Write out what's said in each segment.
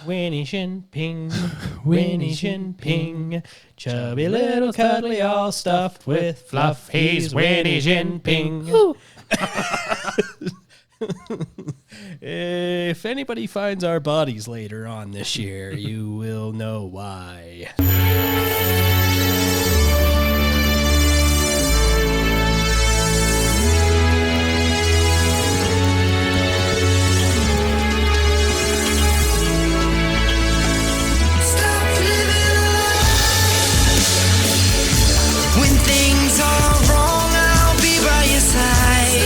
Winnie Shin-ping, Winnie Shin-ping, chubby little cuddly all stuffed with fluff. He's Winnie Shin-ping. If anybody finds our bodies later on this year, you will know why. When things are wrong, I'll be by your side.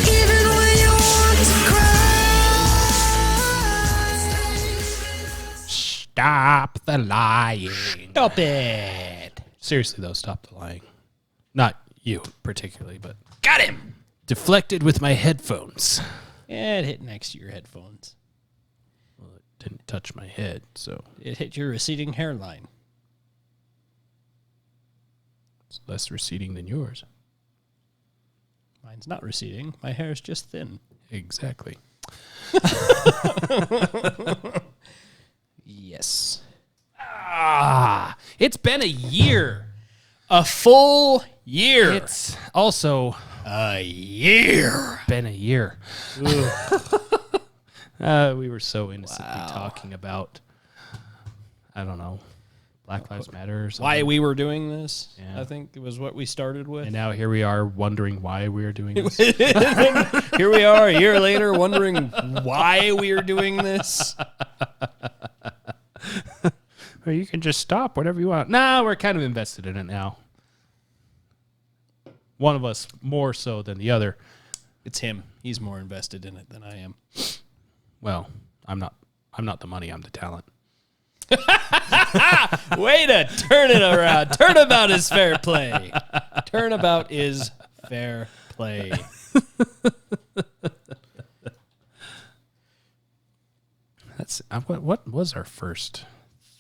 Even when you want to cry. Stop the lying. Stop it. Seriously, though, stop the lying. Not you particularly, but Got him. deflected with my headphones. Yeah, it hit next to your headphones. Well, it didn't touch my head, so It hit your receding hairline. it's less receding than yours. Mine's not receding. My hair is just thin. Exactly. Yes. It's been a year. A full year. It's also A year. been a year. We were so innocently talking about, I don't know, Black Lives Matter or something. Why we were doing this, Yeah. I think it was what we started with. And now here we are wondering why we are doing this. Here we are a year later wondering why we are doing this. Or you can just stop whatever you want. Nah, we're kind of invested in it now. One of us more so than the other. It's him. He's more invested in it than I am. Well, I'm not the money, I'm the talent. Way to turn it around. Turnabout is fair play. Turnabout is fair play. That's what was our first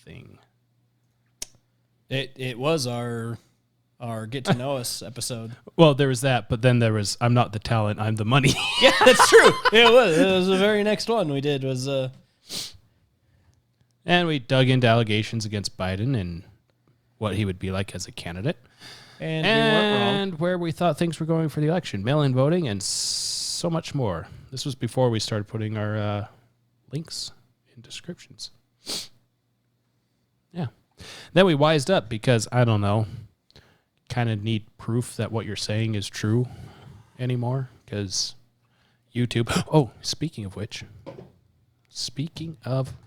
thing? It was our get to know us episode. Well, there was that, but then there was I'm not the talent, I'm the money. Yeah, that's true. It was the very next one we did was And we dug into allegations against Biden and what he would be like as a candidate. and we weren't wrong. And where we thought things were going for the election, mail-in voting, and so much more. This was before we started putting our links in descriptions. Yeah. Then we wised up because, I don't know, kind of need proof that what you're saying is true anymore because YouTube... Oh, speaking of which...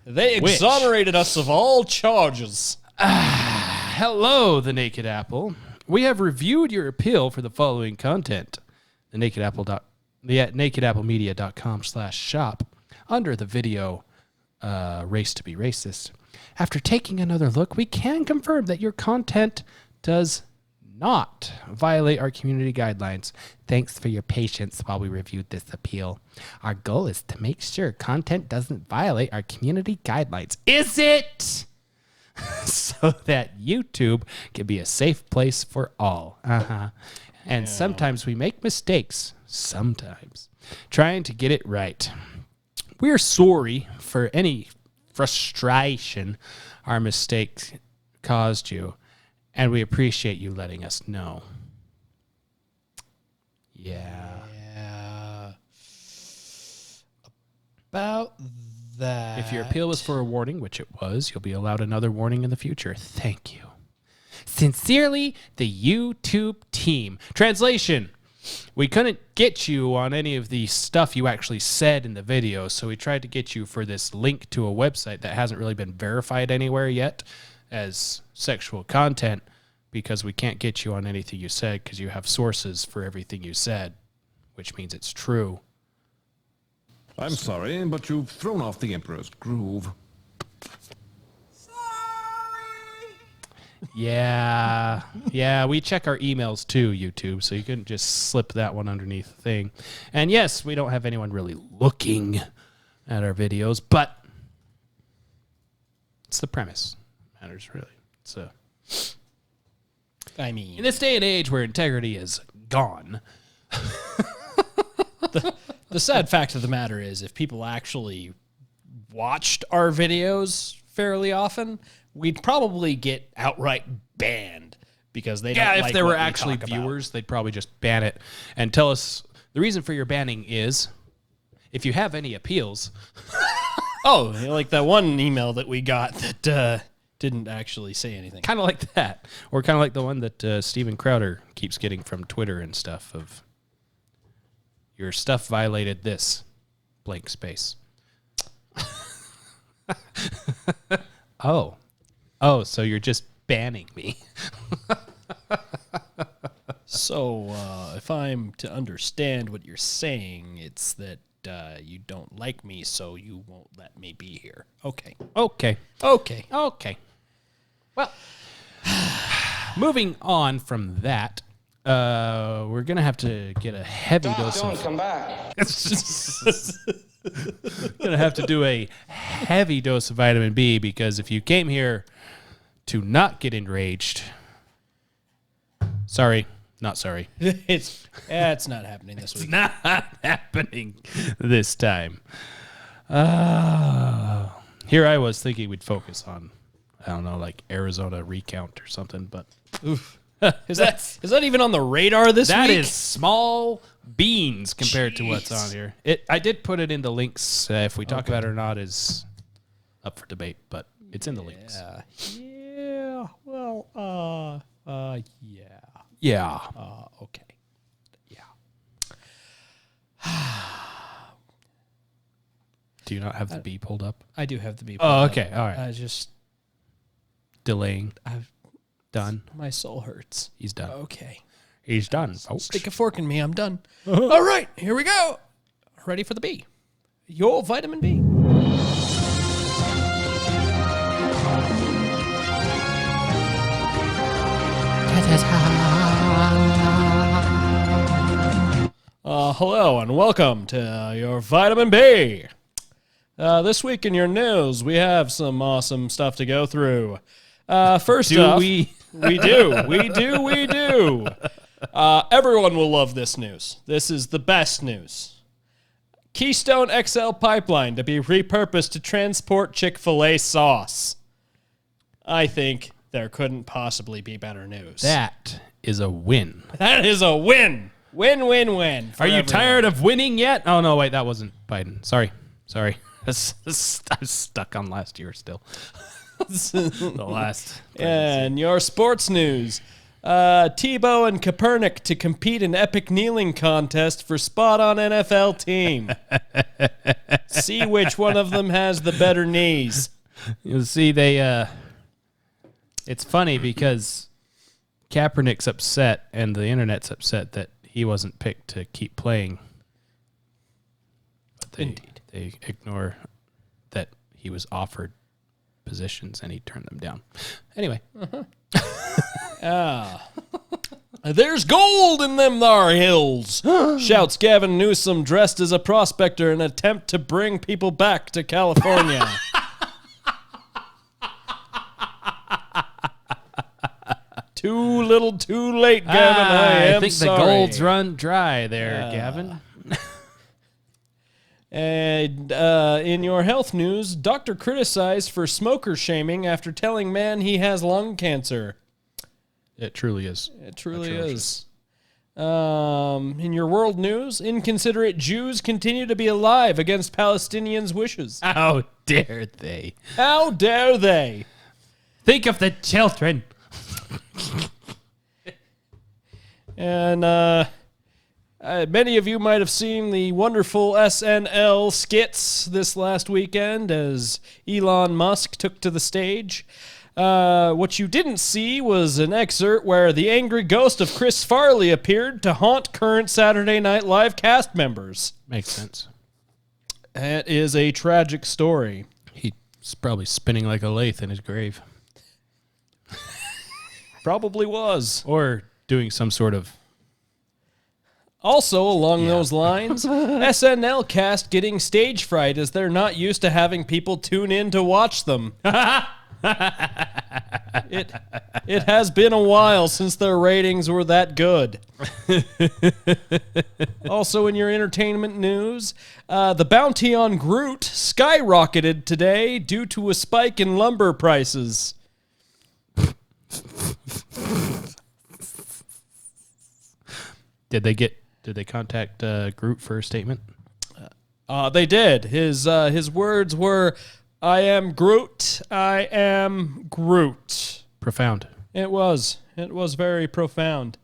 They exonerated us of all charges. Hello, The Naked Apple. We have reviewed your appeal for the following content. The nakedapplemedia.com/shop under the video Race to be Racist. After taking another look, we can confirm that your content does not violate our community guidelines. Thanks for your patience while we reviewed this appeal. Our goal is to make sure content doesn't violate our community guidelines. Is it? So that YouTube can be a safe place for all. And sometimes we make mistakes. Sometimes. Trying to get it right. We're sorry for any frustration our mistakes caused you. And we appreciate you letting us know. Yeah. About that. If your appeal was for a warning, which it was, you'll be allowed another warning in the future. Thank you. Sincerely, the YouTube team. Translation. We couldn't get you on any of the stuff you actually said in the video, so we tried to get you for this link to a website that hasn't really been verified anywhere yet as sexual content because we can't get you on anything you said because you have sources for everything you said, which means it's true. I'm sorry, but you've thrown off the Emperor's groove. Yeah, we check our emails too, YouTube, so you couldn't just slip that one underneath the thing. And yes, we don't have anyone really looking at our videos, but it's the premise that matters, really. So, I mean, in this day and age where integrity is gone, The sad fact of the matter is, if people actually watched our videos fairly often, we'd probably get outright banned because they don't like if there what were we actually talk about. viewers, they'd probably just ban it and tell us the reason for your banning is if you have any appeals. Oh, like that one email that we got that didn't actually say anything. Kind of like that. Or kind of like the one that Steven Crowder keeps getting from Twitter and stuff of your stuff violated this blank space. Oh, so you're just banning me. So, if I'm to understand what you're saying, it's that you don't like me, so you won't let me be here. Okay. Okay. Well, moving on from that, we're going to have to get a heavy dose of... come back. Going to have to do a heavy dose of vitamin B because if you came here to not get enraged... Sorry. Not sorry. It's not happening this week. Not happening this time. Here I was thinking we'd focus on, I don't know, like Arizona recount or something, but Oof. Is that even on the radar this that week? is small beans compared to what's on here. I did put it in the links. If we talk about it or not is up for debate, but it's in the links. Yeah. Well, yeah. Yeah. Okay. Yeah. Do you not have the B pulled up? I do have the beep. Oh, okay. All right. I just Delaying. Done. my soul hurts. He's done. Okay. He's done, folks. Stick a fork in me. I'm done. All right. Here we go. Ready for the B. Your vitamin B. Hello and welcome to your vitamin B. This week in your news, we have some awesome stuff to go through. First Do off, we? we do. Everyone will love this news. This is the best news. Keystone XL pipeline to be repurposed to transport Chick-fil-A sauce. I think there couldn't possibly be better news. That is a win. That is a win. Win, win, win. Are you tired of winning yet? Oh, no, wait, that wasn't Biden. Sorry. I was stuck on last year still. The last. And your sports news. Tebow and Kaepernick to compete in epic kneeling contest for spot on NFL team. See which one of them has the better knees. You see, it's funny because Kaepernick's upset and the internet's upset that he wasn't picked to keep playing. But they ignore that he was offered positions and he turned them down. Anyway. There's gold in them thar hills, shouts Gavin Newsom dressed as a prospector in an attempt to bring people back to California. Too little, too late, Gavin. I am think sorry. the gold's run dry there, Gavin. And in your health news, doctor criticized for smoker shaming after telling man he has lung cancer. It truly is. It truly atrocious. is. In your world news, inconsiderate Jews continue to be alive against Palestinians' wishes. How dare they? How dare they? Think of the children. And many of you might have seen the wonderful SNL skits this last weekend as Elon Musk took to the stage. What you didn't see was an excerpt where the angry ghost of Chris Farley appeared to haunt current Saturday Night Live cast members. Makes sense. That is a tragic story. He's probably spinning like a lathe in his grave. Probably was. Or doing some sort of... Also, along those lines, SNL cast getting stage fright as they're not used to having people tune in to watch them. It has been a while since their ratings were that good. Also, in your entertainment news, the bounty on Groot skyrocketed today due to a spike in lumber prices. Did they contact Groot for a statement? They did. His words were, "I am Groot. I am Groot." Profound. It was very profound.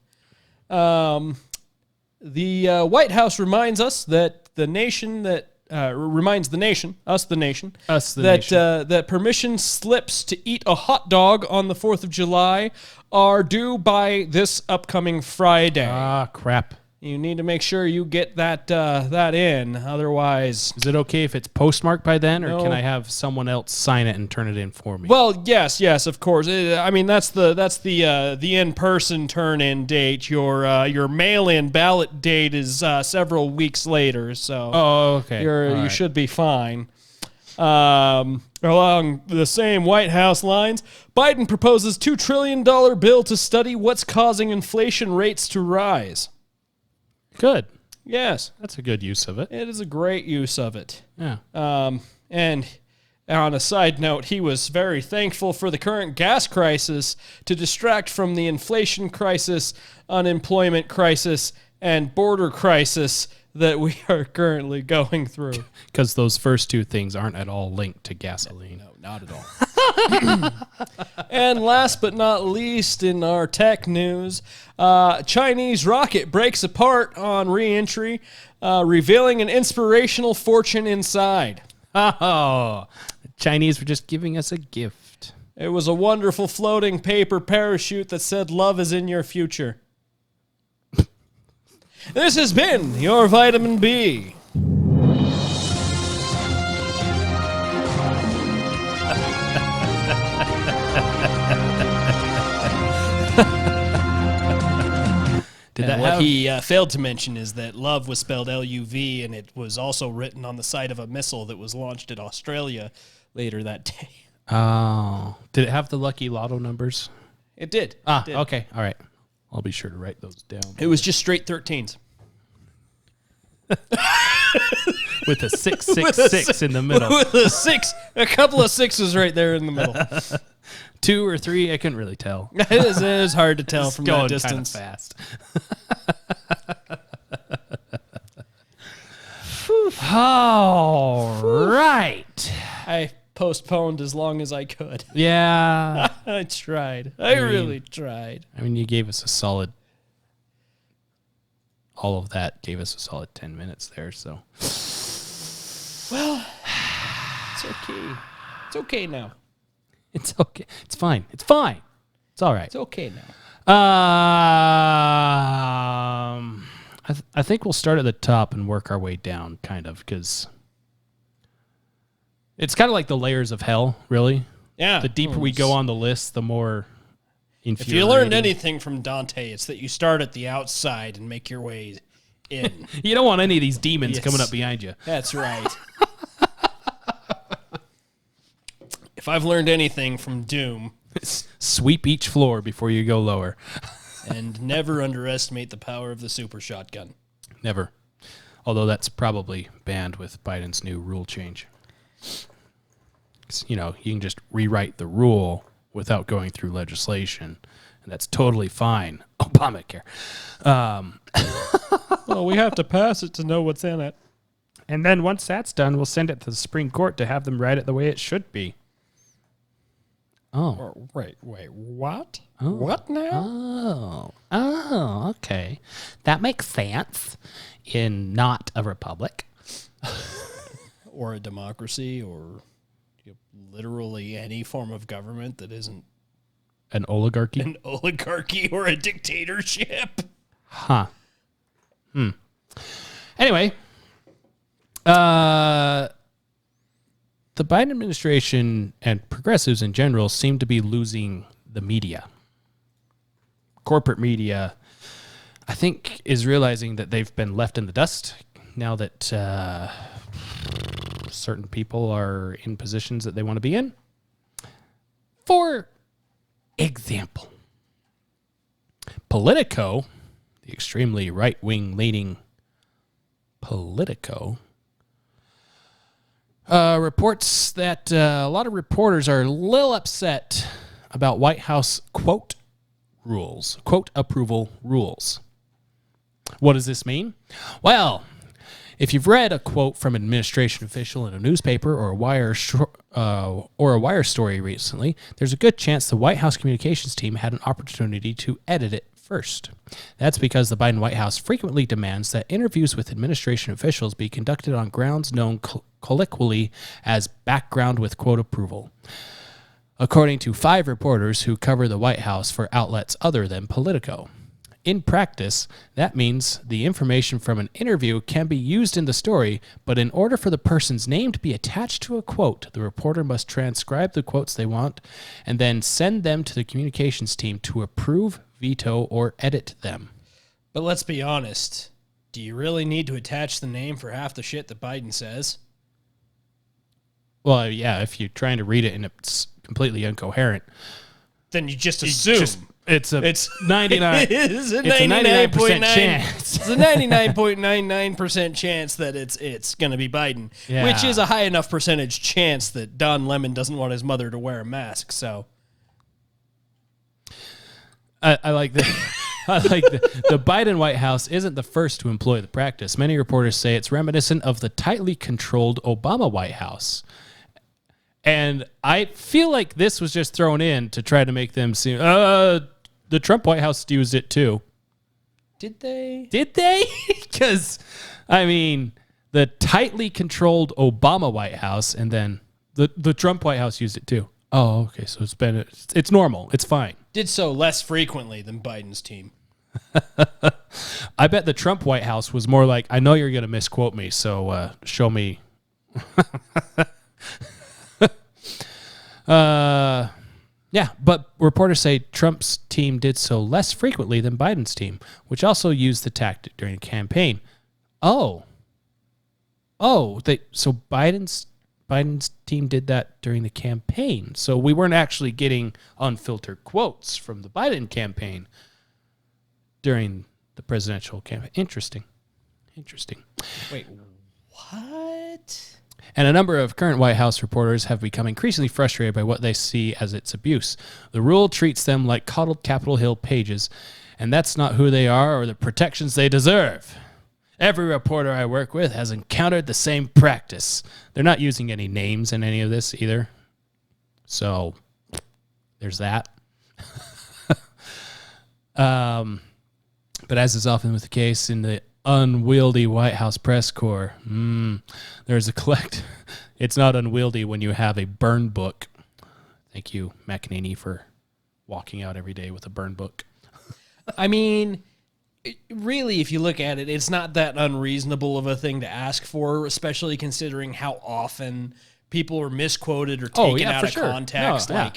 The White House reminds us that the nation that reminds the nation, us the nation, that permission slips to eat a hot dog on the 4th of July are due by this upcoming Friday. Ah, crap. You need to make sure you get that in. Otherwise, Is it okay if it's postmarked by then, or No. can I have someone else sign it and turn it in for me? well, yes, of course. I mean, that's the in-person turn-in date. Your mail-in ballot date is several weeks later, so oh, okay. you All right. should be fine. Along the same White House lines, Biden proposes $2 trillion bill to study what's causing inflation rates to rise. Good. Yes, That's a good use of it. it is a great use of it. Yeah. And on a side note, he was very thankful for the current gas crisis to distract from the inflation crisis, unemployment crisis, and border crisis that we are currently going through. Because those first two things aren't at all linked to gasoline. No, not at all. And last but not least in our tech news, Chinese rocket breaks apart on re-entry, revealing an inspirational fortune inside. Oh, the Chinese were just giving us a gift. It was a wonderful floating paper parachute that said love is in your future. This has been your Vitamin B. Did that What have... he failed to mention is that love was spelled L-U-V, and it was also written on the side of a missile that was launched at Australia later that day. Oh. Did it have the lucky lotto numbers? It did. Ah, It did. okay. All right. I'll be sure to write those down. It was just straight 13s. With a 666 in the middle. With a couple of sixes right there in the middle. 2 or 3, I couldn't really tell. It is hard to tell from that Going distance. kind of fast. All right. I postponed as long as I could. Yeah. I tried. I really tried. I mean, you gave us a solid... All of that gave us a solid 10 minutes there, so... Well, it's okay. It's okay now. It's okay. It's fine. It's fine. It's all right. It's okay now. I think we'll start at the top and work our way down, kind of, because it's kind of like the layers of hell, really. Yeah. The deeper we go on the list, the more If infuriating. you learned anything from Dante, it's that you start at the outside and make your way in. You don't want any of these demons Yes. coming up behind you. That's right. If I've learned anything from Doom, Sweep each floor before you go lower. and never underestimate the power of the super shotgun. Never. Although that's probably banned with Biden's new rule change. 'Cause, you know, you can just rewrite the rule without going through legislation, and that's totally fine. Obamacare. Well, we have to pass it to know what's in it. And then once that's done, we'll send it to the Supreme Court to have them write it the way it should be. Oh. Wait, what? What now? Oh, okay. That makes sense in not a republic. Or a democracy, or literally any form of government that isn't An oligarchy? an oligarchy or a dictatorship. Huh. Anyway, the Biden administration and progressives in general seem to be losing the media. Corporate media, I think, is realizing that they've been left in the dust now that certain people are in positions that they want to be in. For example, Politico, the extremely right-wing leaning Politico, reports that a lot of reporters are a little upset about White House quote approval rules. What does this mean? Well, if you've read a quote from an administration official in a newspaper or a wire story recently, there's a good chance the White House communications team had an opportunity to edit it first. That's because the Biden White House frequently demands that interviews with administration officials be conducted on grounds known colloquially as background with quote approval, according to 5 reporters who cover the White House for outlets other than Politico. In practice, that means the information from an interview can be used in the story, but in order for the person's name to be attached to a quote, the reporter must transcribe the quotes they want and then send them to the communications team to approve, veto, or edit them. But let's be honest. Do you really need to attach the name for half the shit that Biden says? Well, yeah, if you're trying to read it and it's completely incoherent, then you just assume. It's 99. It is a it's a 99% chance. It's a 99.99% chance that it's going to be Biden, Yeah. which is a high enough percentage chance that Don Lemon doesn't want his mother to wear a mask. So I like that. I like the Biden White House isn't the first to employ the practice. Many reporters say it's reminiscent of the tightly controlled Obama White House. And I feel like this was just thrown in to try to make them seem, the Trump White House used it too. did they? Did they? Because, I mean, the tightly controlled Obama White House and then the Trump White House used it too. Oh, okay. So it's normal. It's fine. Did so less frequently than Biden's team. I bet the Trump White House was more like, I know you're going to misquote me, so show me. Yeah, but reporters say Trump's team did so less frequently than Biden's team, which also used the tactic during the campaign. So Biden's team did that during the campaign. So we weren't actually getting unfiltered quotes from the Biden campaign during the presidential campaign. Interesting. Wait, what? And a number of current White House reporters have become increasingly frustrated by what they see as its abuse. The rule treats them like coddled Capitol Hill pages, and that's not who they are or the protections they deserve. Every reporter I work with has encountered the same practice. They're not using any names in any of this either. So there's that. But as is often with the case in the unwieldy White House press corps, there's a collect. It's not unwieldy when you have a burn book. Thank you, McEnany, for walking out every day with a burn book. I mean, really, if you look at it, it's not that unreasonable of a thing to ask for, especially considering how often people are misquoted or taken out of context. No, yeah.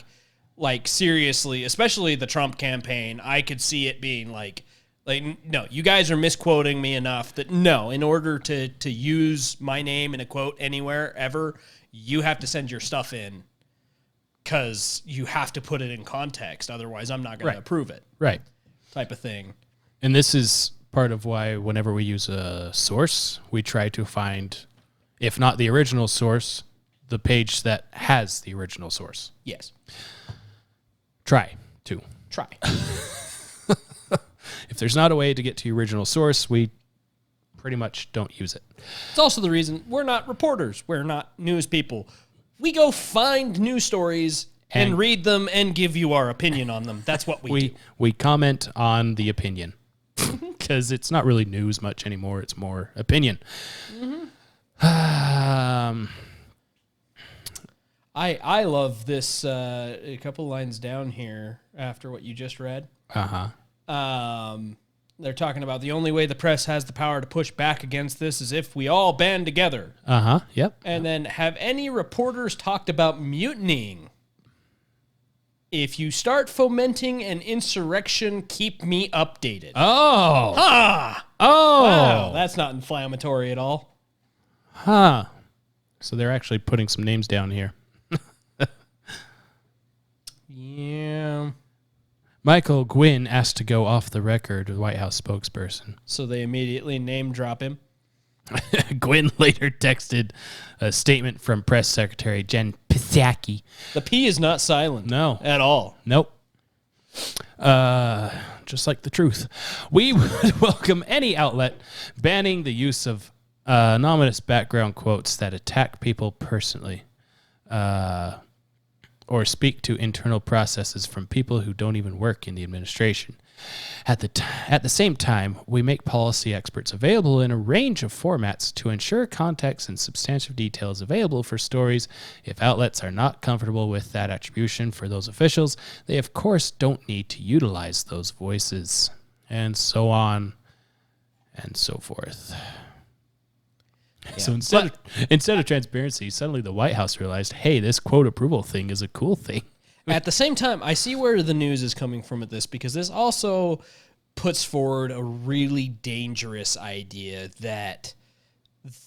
Like seriously, especially the Trump campaign, I could see it being like, no, you guys are misquoting me enough that no, in order to use my name in a quote anywhere ever, you have to send your stuff in because you have to put it in context. Otherwise, I'm not going to approve it. Right. Type of thing. And this is part of why whenever we use a source, we try to find, if not the original source, the page that has the original source. Yes. Try. If there's not a way to get to the original source, we pretty much don't use it. It's also the reason we're not reporters. We're not news people. We go find news stories and read them and give you our opinion on them. That's what we do. We comment on the opinion because it's not really news much anymore. It's more opinion. I love this a couple lines down here after what you just read. They're talking about the only way the press has the power to push back against this is if we all band together. Yep. And then have any reporters talked about mutinying? If you start fomenting an insurrection, keep me updated. Wow, that's not inflammatory at all. So they're actually putting some names down here. Michael Gwynn asked to go off the record, the White House spokesperson. So they immediately name drop him. Gwynn later texted a statement from Press Secretary Jen Psaki. The P is not silent. No. At all. Nope. Just like the truth. We would welcome any outlet banning the use of anonymous background quotes that attack people personally or speak to internal processes from people who don't even work in the administration. At the same time, we make policy experts available in a range of formats to ensure context and substantive details available for stories. If outlets are not comfortable with that attribution for those officials, they of course don't need to utilize those voices, and so on and so forth. Yeah. So instead of transparency, suddenly the White House realized, hey, this quote approval thing is a cool thing. At the same time, I see where the news is coming from at this, because this also puts forward a really dangerous idea that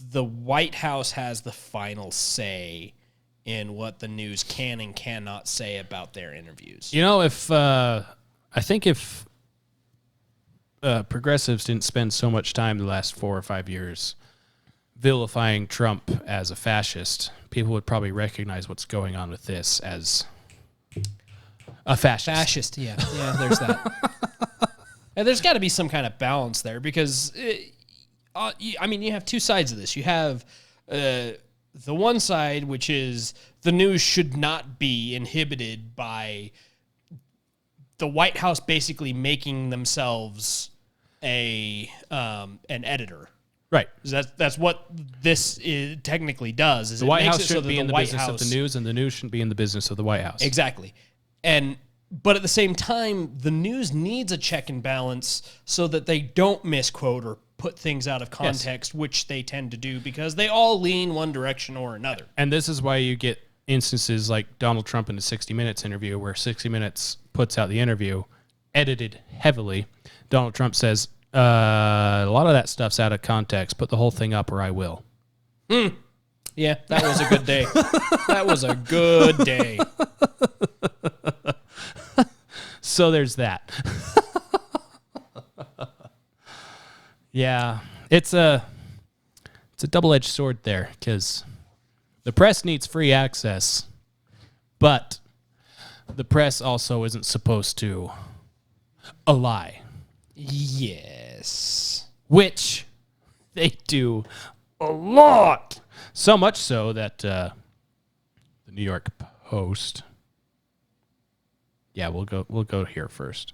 the White House has the final say in what the news can and cannot say about their interviews. You know, if progressives didn't spend so much time the last 4 or 5 years vilifying Trump as a fascist, people would probably recognize what's going on with this as a fascist. Yeah, there's that. And there's got to be some kind of balance there, because, you have two sides of this. You have the one side, which is the news should not be inhibited by the White House basically making themselves an editor. Right. That's what this technically does. Is the it White makes House it so shouldn't that be in the White business House, of the news, and the news shouldn't be in the business of the White House. Exactly. But at the same time, the news needs a check and balance so that they don't misquote or put things out of context, which they tend to do, because they all lean one direction or another. And this is why you get instances like Donald Trump in the 60 Minutes interview, where 60 Minutes puts out the interview, edited heavily. Donald Trump says, a lot of that stuff's out of context. Put the whole thing up or I will. Yeah, that was a good day. That was a good day. So there's that. Yeah, it's a double-edged sword there, because the press needs free access, but the press also isn't supposed to lie. Yes. Which they do a lot. So much so that the New York Post. Yeah, we'll go here first,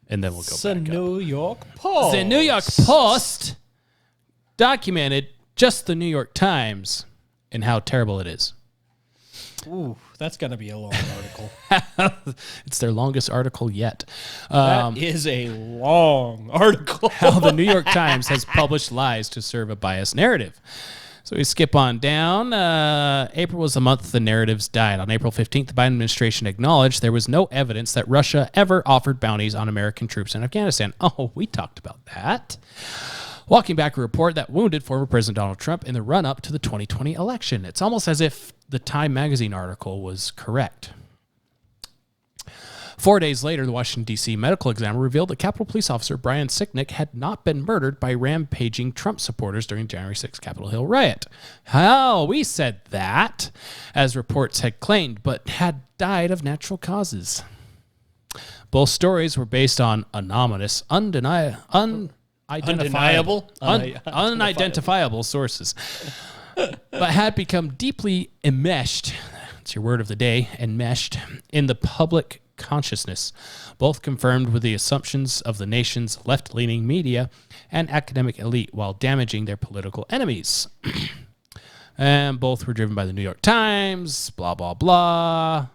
and then we'll go The back up. New York Post. The New York Post documented just the New York Times and how terrible it is. Ooh, that's going to be a long article. It's their longest article yet. That is a long article. How the New York Times has published lies to serve a biased narrative. So we skip on down. April was the month the narratives died. On April 15th, the Biden administration acknowledged there was no evidence that Russia ever offered bounties on American troops in Afghanistan. Oh, we talked about that. Walking back a report that wounded former President Donald Trump in the run-up to the 2020 election. It's almost as if the Time magazine article was correct. 4 days later, the Washington, D.C. medical examiner revealed that Capitol Police Officer Brian Sicknick had not been murdered by rampaging Trump supporters during January 6th Capitol Hill riot. Oh, we said that, as reports had claimed, but had died of natural causes. Both stories were based on anonymous, unidentifiable sources, but had become deeply enmeshed, that's your word of the day, enmeshed in the public consciousness, both confirmed with the assumptions of the nation's left-leaning media and academic elite while damaging their political enemies. And both were driven by the New York Times, blah, blah, blah.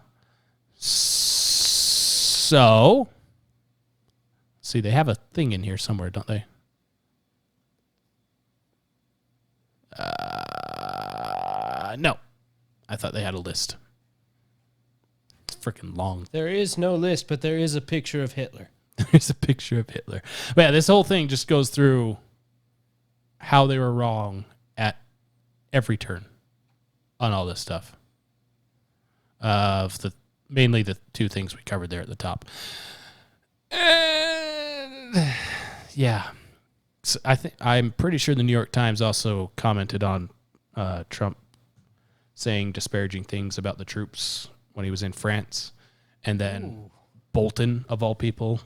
So, see, they have a thing in here somewhere, don't they? No. I thought they had a list. It's freaking long. There is no list, but there is a picture of Hitler. There's a picture of Hitler. But yeah, this whole thing just goes through how they were wrong at every turn on all this stuff. Mainly the two things we covered there at the top. Yeah. So I'm pretty sure the New York Times also commented on Trump saying disparaging things about the troops when he was in France, and then Bolton, of all people,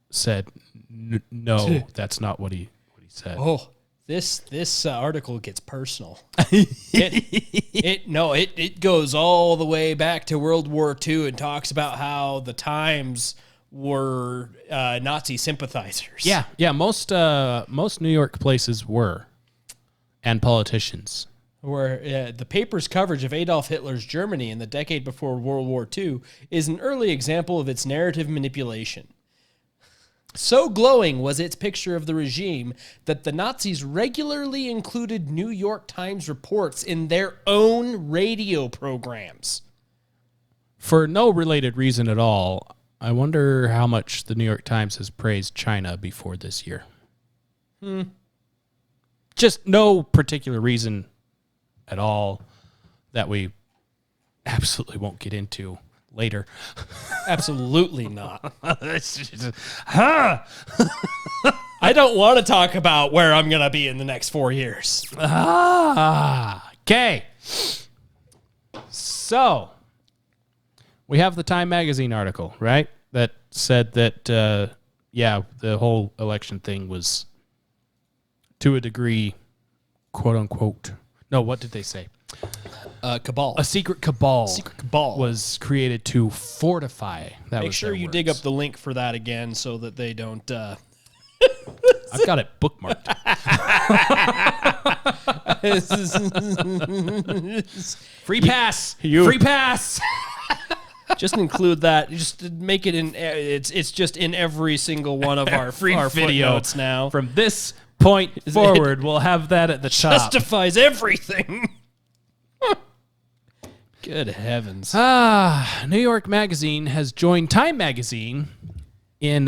said no, that's not what he said. Oh, this article gets personal. It goes all the way back to World War II and talks about how the Times were Nazi sympathizers. Yeah. Most New York places were, and politicians. Where the paper's coverage of Adolf Hitler's Germany in the decade before World War II is an early example of its narrative manipulation. So glowing was its picture of the regime that the Nazis regularly included New York Times reports in their own radio programs. For no related reason at all, I wonder how much the New York Times has praised China before this year. Just no particular reason at all that we absolutely won't get into later. Absolutely not. I don't want to talk about where I'm going to be in the next 4 years. Okay. So, we have the Time Magazine article, right? That said that, the whole election thing was, to a degree, quote unquote. No, what did they say? Cabal. A secret cabal. Secret cabal was created to fortify. Make sure you dig up the link for that again so that they don't. I've got it bookmarked. Free pass. Free pass. Just include that. Just make it in. It's just in every single one of our video footnotes now. From this point forward, we'll have that at the top. Justifies everything. Good heavens. New York Magazine has joined Time Magazine in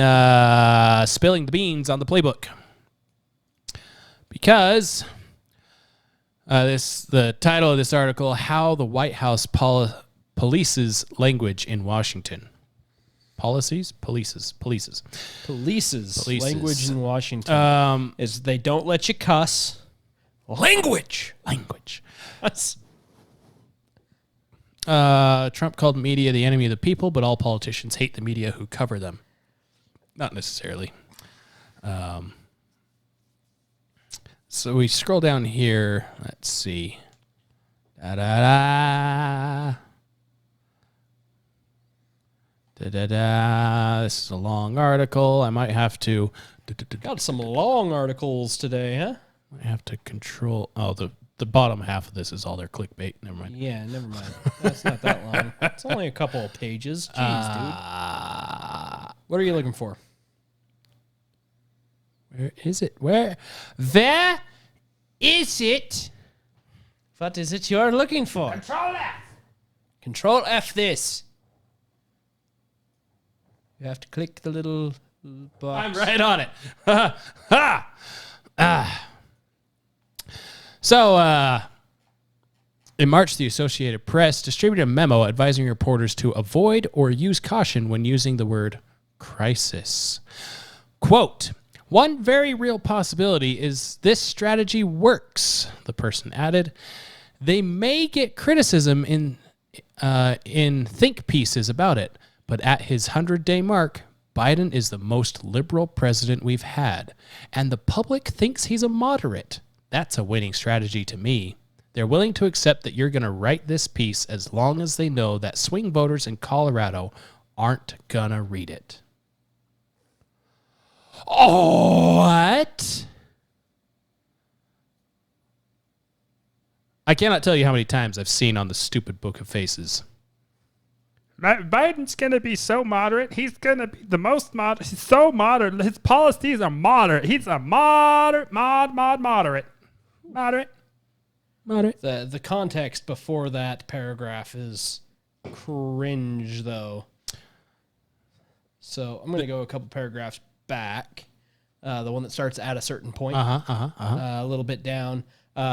spilling the beans on the playbook. Because the title of this article, How the White House Polices Language in Washington. Polices? Polices. Language in Washington. Is they don't let you cuss. Language. That's... Trump called media the enemy of the people, but all politicians hate the media who cover them. Not necessarily. So we scroll down here. Let's see. This is a long article. I might have to... Got some long articles today, huh? I have to control... Oh, the bottom half of this is all their clickbait. Never mind. Yeah, never mind. That's not that long. It's only a couple of pages. Jeez, dude. What are you looking for? Where is it? There is it? What is it you're looking for? Control F. Control F this. You have to click the little box. I'm right on it. So, in March, the Associated Press distributed a memo advising reporters to avoid or use caution when using the word crisis. Quote, "One very real possibility is this strategy works," the person added. "They may get criticism in think pieces about it, but at his 100-day mark, Biden is the most liberal president we've had, and the public thinks he's a moderate. That's a winning strategy to me. They're willing to accept that you're going to write this piece as long as they know that swing voters in Colorado aren't going to read it." What? I cannot tell you how many times I've seen on the stupid Book of Faces. Biden's going to be so moderate. He's going to be the most moderate. He's so moderate. His policies are moderate. He's a moderate. The context before that paragraph is cringe, though. So I'm going to go a couple paragraphs back. The one that starts at a certain point. A little bit down.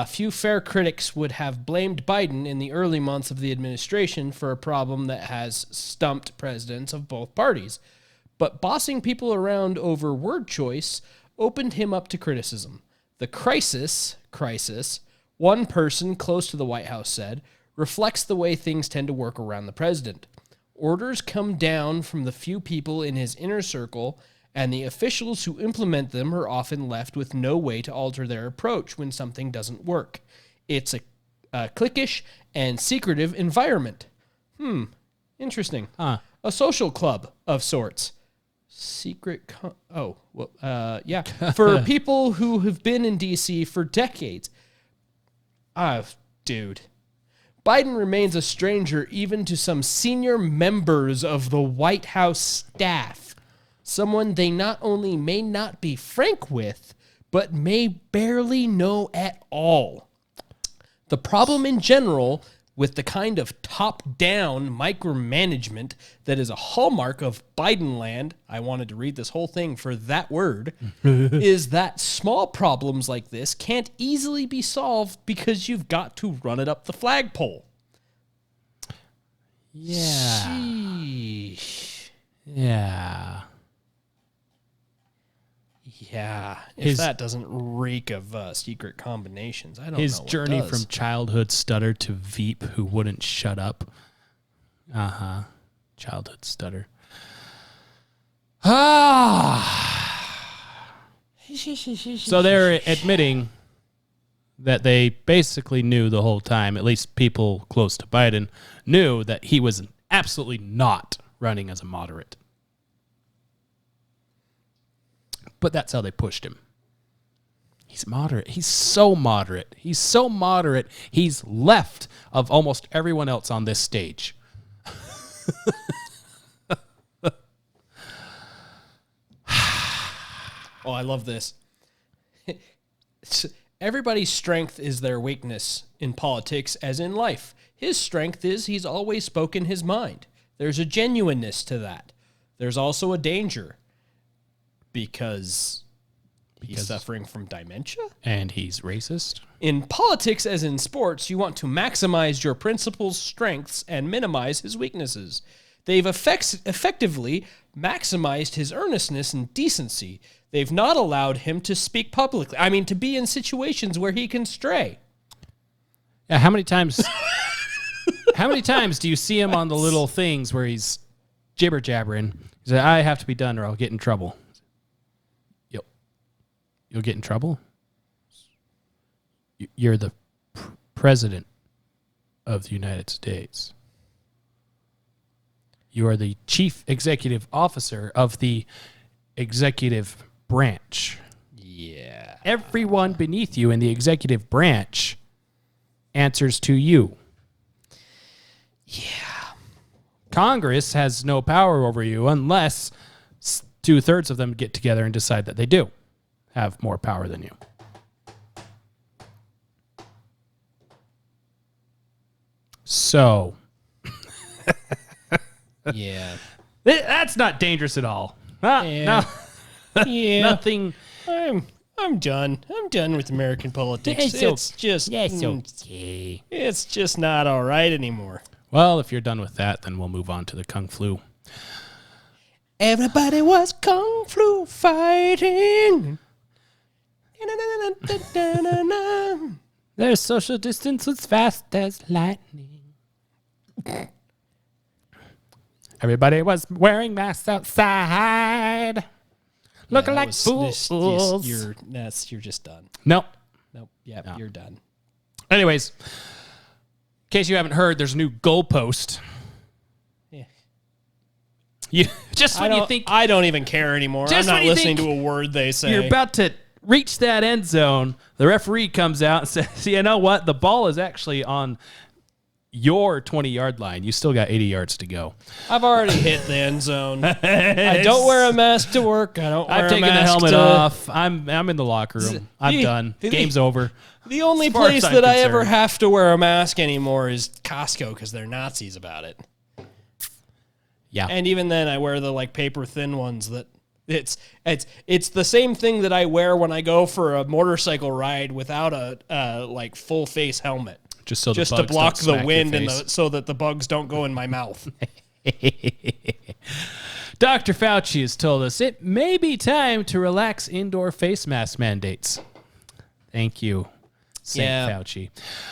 Few fair critics would have blamed Biden in the early months of the administration for a problem that has stumped presidents of both parties. but bossing people around over word choice opened him up to criticism. The crisis, one person close to the White House said, reflects the way things tend to work around the president. Orders come down from the few people in his inner circle, and the officials who implement them are often left with no way to alter their approach when something doesn't work. It's a cliquish and secretive environment. Interesting. A social club of sorts. For people who have been in D.C. for decades. Dude. Biden remains a stranger even to some senior members of the White House staff. Someone they not only may not be frank with, but may barely know at all. The problem in general with the kind of top-down micromanagement that is a hallmark of Biden land, I wanted to read this whole thing for that word, is that small problems like this can't easily be solved because you've got to run it up the flagpole. Yeah. Sheesh. Yeah. Yeah, if that doesn't reek of secret combinations, I don't know. His what journey does. from childhood stutter to Veep who wouldn't shut up. Childhood stutter. So they're admitting that they basically knew the whole time, at least people close to Biden, knew that he was absolutely not running as a moderate. But that's how they pushed him. He's moderate. He's so moderate. He's so moderate, he's left of almost everyone else on this stage. Oh, I love this. Everybody's strength is their weakness in politics as in life. His strength is he's always spoken his mind. There's a genuineness to that. There's also a danger because he's suffering from dementia. And he's racist. In politics as in sports, you want to maximize your principal's strengths and minimize his weaknesses. They've effectively maximized his earnestness and decency. They've not allowed him to speak publicly. I mean, to be in situations where he can stray. Yeah, how many times do you see him on the little things where he's jibber jabbering? He's like, I have to be done or I'll get in trouble. You'll get in trouble? You're the president of the United States. You are the chief executive officer of the executive branch. Yeah. Everyone beneath you in the executive branch answers to you. Yeah. Congress has no power over you unless 2/3 of them get together and decide that they do have more power than you. So, Yeah. that's not dangerous at all. Yeah. No, Yeah. nothing. I'm done. I'm done with American politics. It's just okay. it's just not all right anymore. Well, if you're done with that, then we'll move on to the Kung Flu. Everybody was kung flu fighting. Their social distance was fast as lightning. Everybody was wearing masks outside, looking like fools. You're just done. Nope. Nope. Yep. No. You're done. Anyways, in case you haven't heard, there's a new goalpost. Yeah. You just when you think I don't even care anymore. I'm Just not when you listening think to a word they say. you're about to reach that end zone, the referee comes out and says, you know what? The ball is actually on your 20-yard line. You still got 80 yards to go. I've already hit the end zone. I don't wear a mask to work. I don't wear I've a taken the mask helmet to... off. I'm in the locker room. I'm done. Game's over. The only As far as place I'm that I ever concerned. have to wear a mask anymore is Costco because they're Nazis about it. Yeah. And even then, I wear the paper thin ones that it's the same thing that I wear when I go for a motorcycle ride without a full face helmet, just so just the to bugs block don't the smack wind your and face. so that the bugs don't go in my mouth. Dr. Fauci has told us it may be time to relax indoor face mask mandates. Thank you, Saint Fauci.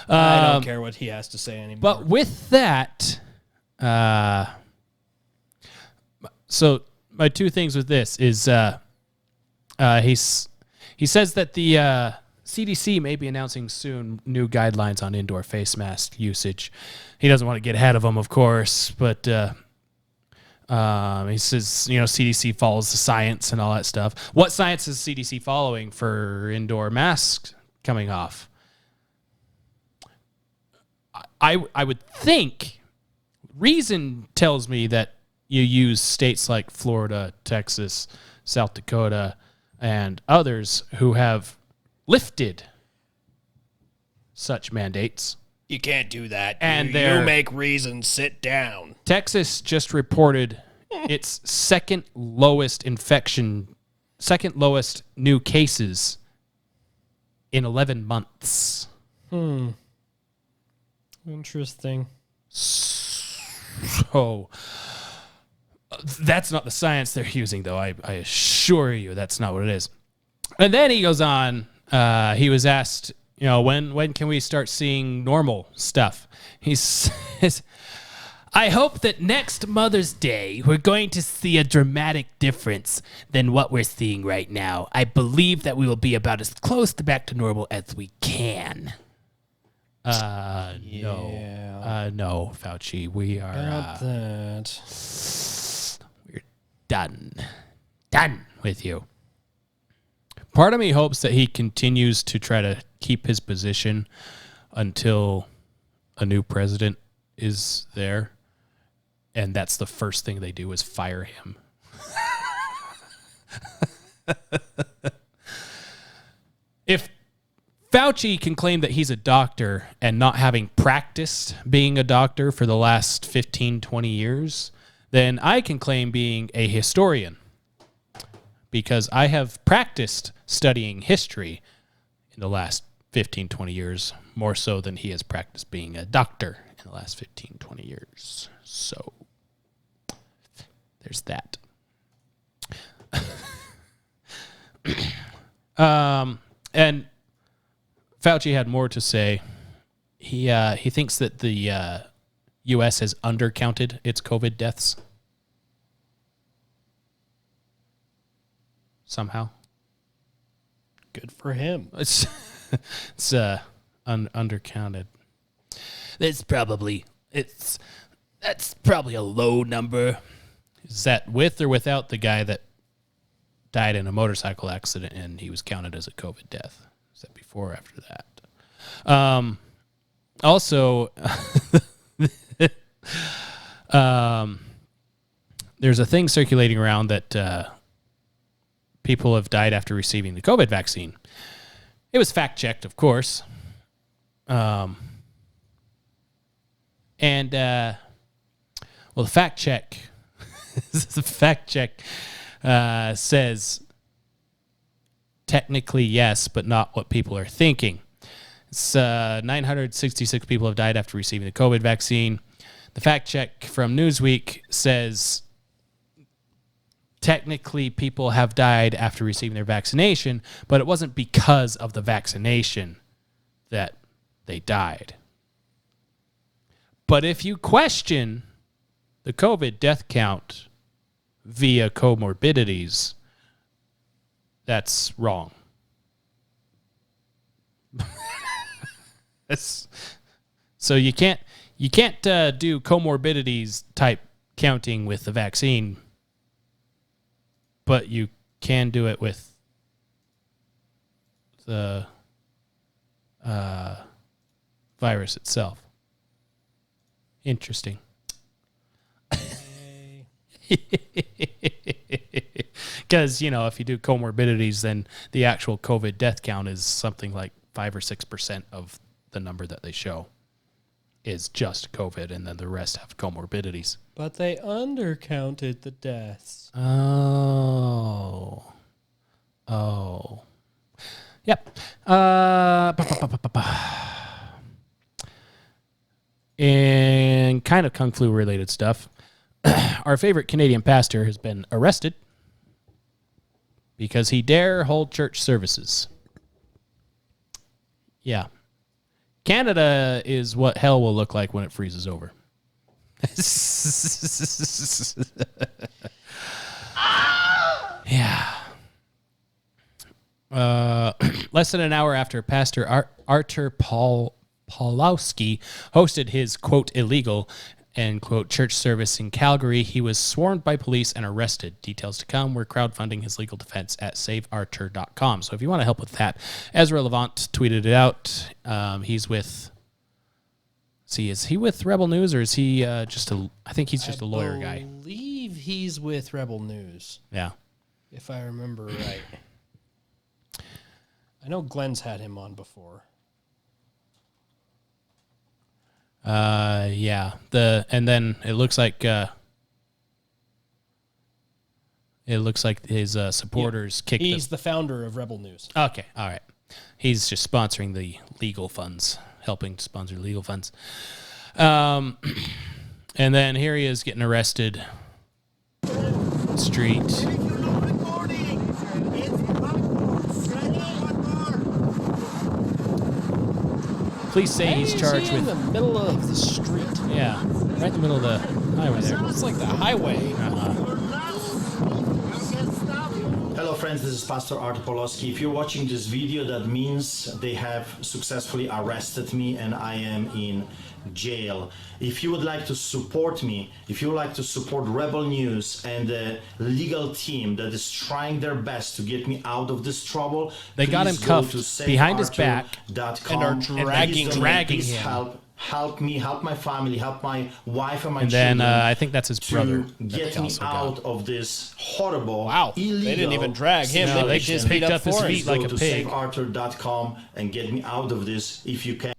I don't care what he has to say anymore. But with that, so my two things with this is he says that the CDC may be announcing soon new guidelines on indoor face mask usage. He doesn't want to get ahead of them, of course, but he says, CDC follows the science and all that stuff. What science is CDC following for indoor masks coming off? I would think reason tells me that you use states like Florida, Texas, South Dakota, and others who have lifted such mandates. You can't do that. And you make reason sit down. Texas just reported its second lowest new cases in 11 months. Interesting. So that's not the science they're using, though. I assure you that's not what it is. And then he goes on. He was asked, when can we start seeing normal stuff? He says, I hope that next Mother's Day we're going to see a dramatic difference than what we're seeing right now. I believe that we will be about as close to back to normal as we can. No, Fauci, we are Got that. we're done with you. Part of me hopes that he continues to try to keep his position until a new president is there, and that's the first thing they do is fire him. If Fauci can claim that he's a doctor and not having practiced being a doctor for the last 15, 20 years, then I can claim being a historian because I have practiced studying history in the last 15, 20 years, more so than he has practiced being a doctor in the last 15, 20 years. So there's that. And Fauci had more to say. He thinks that the U.S. has undercounted its COVID deaths somehow. Good for him. It's undercounted. That's probably a low number. Is that with or without the guy that died in a motorcycle accident and he was counted as a COVID death? Is that before or after that? Also, there's a thing circulating around that people have died after receiving the COVID vaccine. It was fact-checked, of course. The fact check says technically yes, but not what people are thinking. It's 966 people have died after receiving the COVID vaccine. The fact check from Newsweek says technically people have died after receiving their vaccination, but it wasn't because of the vaccination that they died. But if you question the COVID death count via comorbidities, that's wrong. So you can't do comorbidities type counting with the vaccine, but you can do it with the virus itself. Interesting. Because, if you do comorbidities, then the actual COVID death count is something like 5 or 6% of the number that they show is just COVID, and then the rest have comorbidities. But they undercounted the deaths. Oh. Yep. And kind of Kung Flu related stuff. our favorite Canadian pastor has been arrested because he dare hold church services. Yeah. Canada is what hell will look like when it freezes over. Yeah. Less than an hour after Pastor Artur Pawlowski hosted his, quote, illegal, end quote, church service in Calgary, he was swarmed by police and arrested. Details to come. We're crowdfunding his legal defense at saveartur.com. So if you want to help with that, Ezra Levant tweeted it out. He's with... See, is he with Rebel News or is he just a... I think he's just a lawyer guy. I believe he's with Rebel News. Yeah. If I remember right. I know Glenn's had him on before. Yeah. And then it looks like his supporters kicked. He's the founder of Rebel News. Okay, all right. He's just sponsoring the legal funds, helping to sponsor legal funds. And then here he is getting arrested. Street. Police say he's charged with... in the middle of the street. Yeah, right in the middle of the highway there. It's like the highway. Hello friends, this is Pastor Artur Pawlowski. If you're watching this video, that means they have successfully arrested me and I am in jail. If you would like to support me, if you would like to support Rebel News and the legal team that is trying their best to get me out of this trouble, they got him cuffed behind his back and are dragging him. Help me, help my family, help my wife and my and children. then I think that's his brother. To get me out of this horrible, illegal. They didn't even drag him. No, they just picked up his feet like a pig. Go to saveartur.com and get me out of this if you can.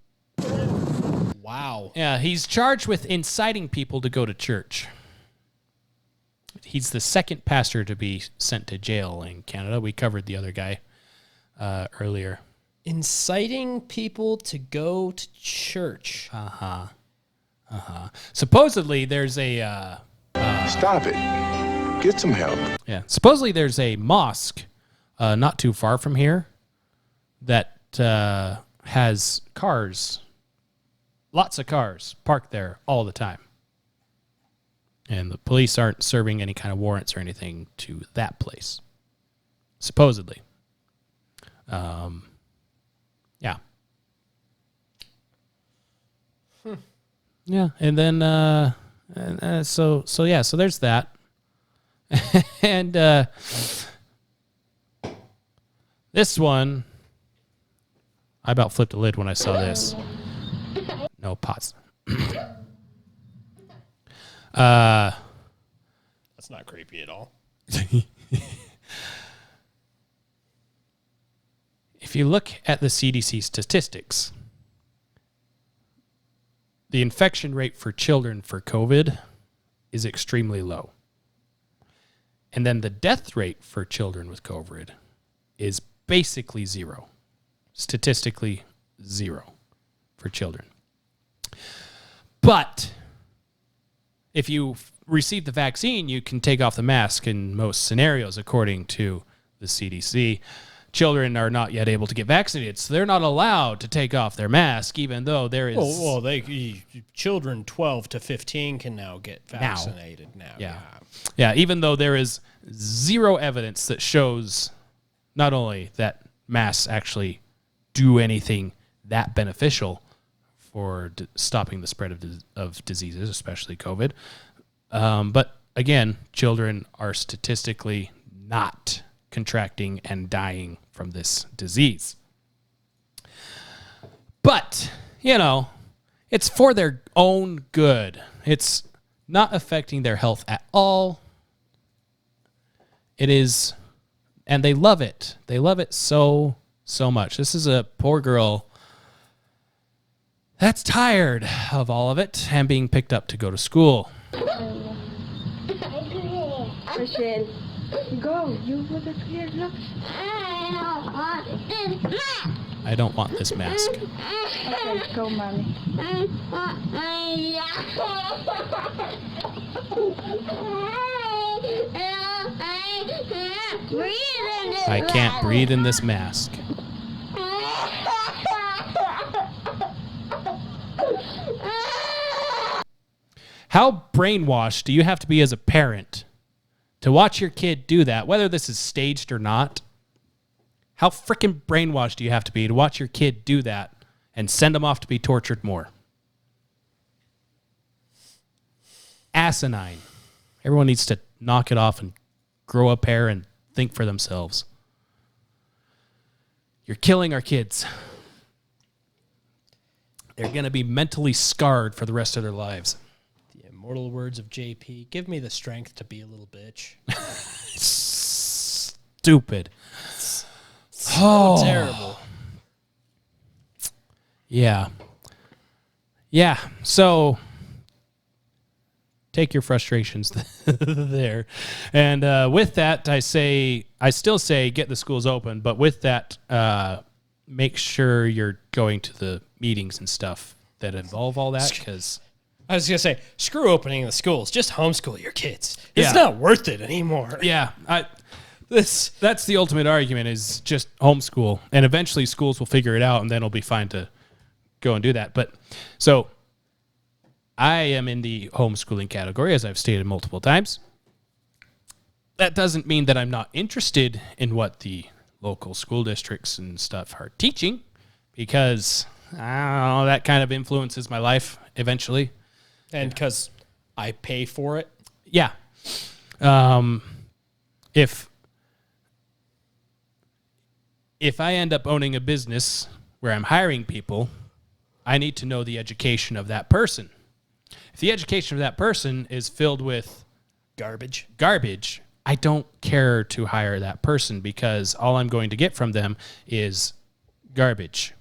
Wow. Yeah, he's charged with inciting people to go to church. He's the second pastor to be sent to jail in Canada. We covered the other guy earlier. Inciting people to go to church. Supposedly, there's a... Stop it. Get some help. Yeah. Supposedly, there's a mosque not too far from here that has cars, lots of cars parked there all the time. And the police aren't serving any kind of warrants or anything to that place. Supposedly. Yeah. Yeah, and then so there's that. And this one, I about flipped a lid when I saw this. No, pause. That's not creepy at all. If you look at the CDC statistics, the infection rate for children for COVID is extremely low. And then the death rate for children with COVID is basically zero. Statistically zero for children. But if you receive the vaccine, you can take off the mask in most scenarios, according to the CDC. Children are not yet able to get vaccinated, so they're not allowed to take off their mask, even though there is... Well, children 12 to 15 can now get vaccinated now. Yeah, even though there is zero evidence that shows not only that masks actually do anything that beneficial for stopping the spread of diseases, especially COVID, but again, children are statistically not contracting and dying from this disease. But, it's for their own good. It's not affecting their health at all. It is, and they love it. They love it so much. This is a poor girl that's tired of all of it and being picked up to go to school. Go. You look at here. Look. I don't want this mask. Let's go, mommy. I can't breathe in this mask. How brainwashed do you have to be as a parent to watch your kid do that, whether this is staged or not? How freaking brainwashed do you have to be to watch your kid do that and send them off to be tortured more? Asinine. Everyone needs to knock it off and grow a pair and think for themselves. You're killing our kids. They're going to be mentally scarred for the rest of their lives. The immortal words of JP, give me the strength to be a little bitch. Stupid. So terrible. Yeah. Yeah. So take your frustrations there. And with that, I still say get the schools open. But with that, make sure you're going to the meetings and stuff that involve all that. Because I was going to say, screw opening the schools. Just homeschool your kids. It's Yeah. not worth it anymore. yeah, that's the ultimate argument is just homeschool. And eventually schools will figure it out and then it'll be fine to go and do that. But so I am in the homeschooling category, as I've stated multiple times. That doesn't mean that I'm not interested in what the local school districts and stuff are teaching, because I don't know, that kind of influences my life eventually. And because I pay for it. Yeah. If I end up owning a business where I'm hiring people, I need to know the education of that person. If the education of that person is filled with Garbage. I don't care to hire that person because all I'm going to get from them is garbage.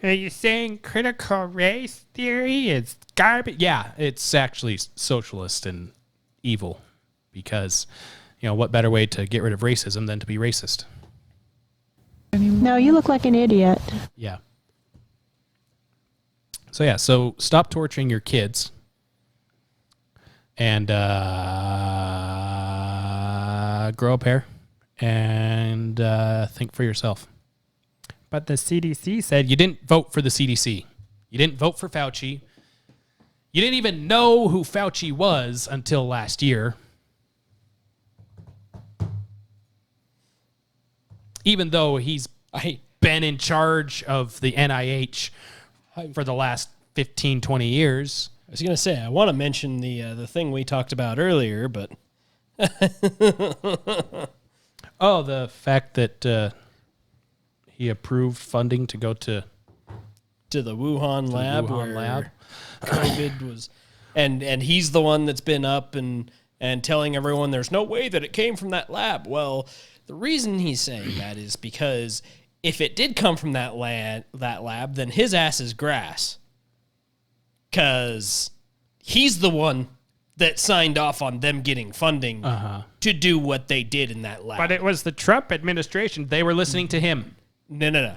Are you saying critical race theory is garbage? Yeah, it's actually socialist and evil because, what better way to get rid of racism than to be racist? No, you look like an idiot. Yeah. So stop torturing your kids and grow a pair and think for yourself. But the CDC Said you didn't vote for the CDC. You didn't vote for Fauci. You didn't even know who Fauci was until last year. Even though he's been in charge of the NIH for the last 15, 20 years. I was going to say, I want to mention the thing we talked about earlier, but... Oh, the fact that he approved funding to go to the Wuhan lab, Wuhan where lab. COVID was... And he's the one that's been up and telling everyone there's no way that it came from that lab. Well, the reason he's saying that is because if it did come from that lab, then his ass is grass. Because he's the one that signed off on them getting funding to do what they did in that lab. But it was the Trump administration. They were listening to him. No.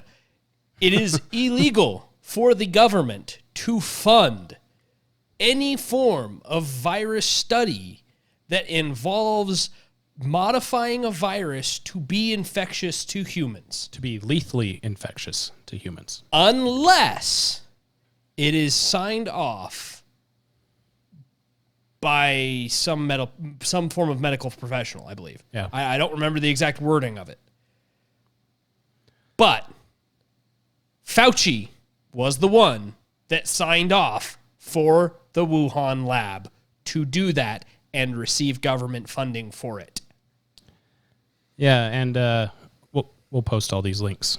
It is illegal for the government to fund any form of virus study that involves modifying a virus to be infectious to humans. To be lethally infectious to humans. Unless it is signed off by some form of medical professional, I believe. Yeah. I don't remember the exact wording of it. But Fauci was the one that signed off for the Wuhan lab to do that and receive government funding for it. Yeah, and we'll post all these links.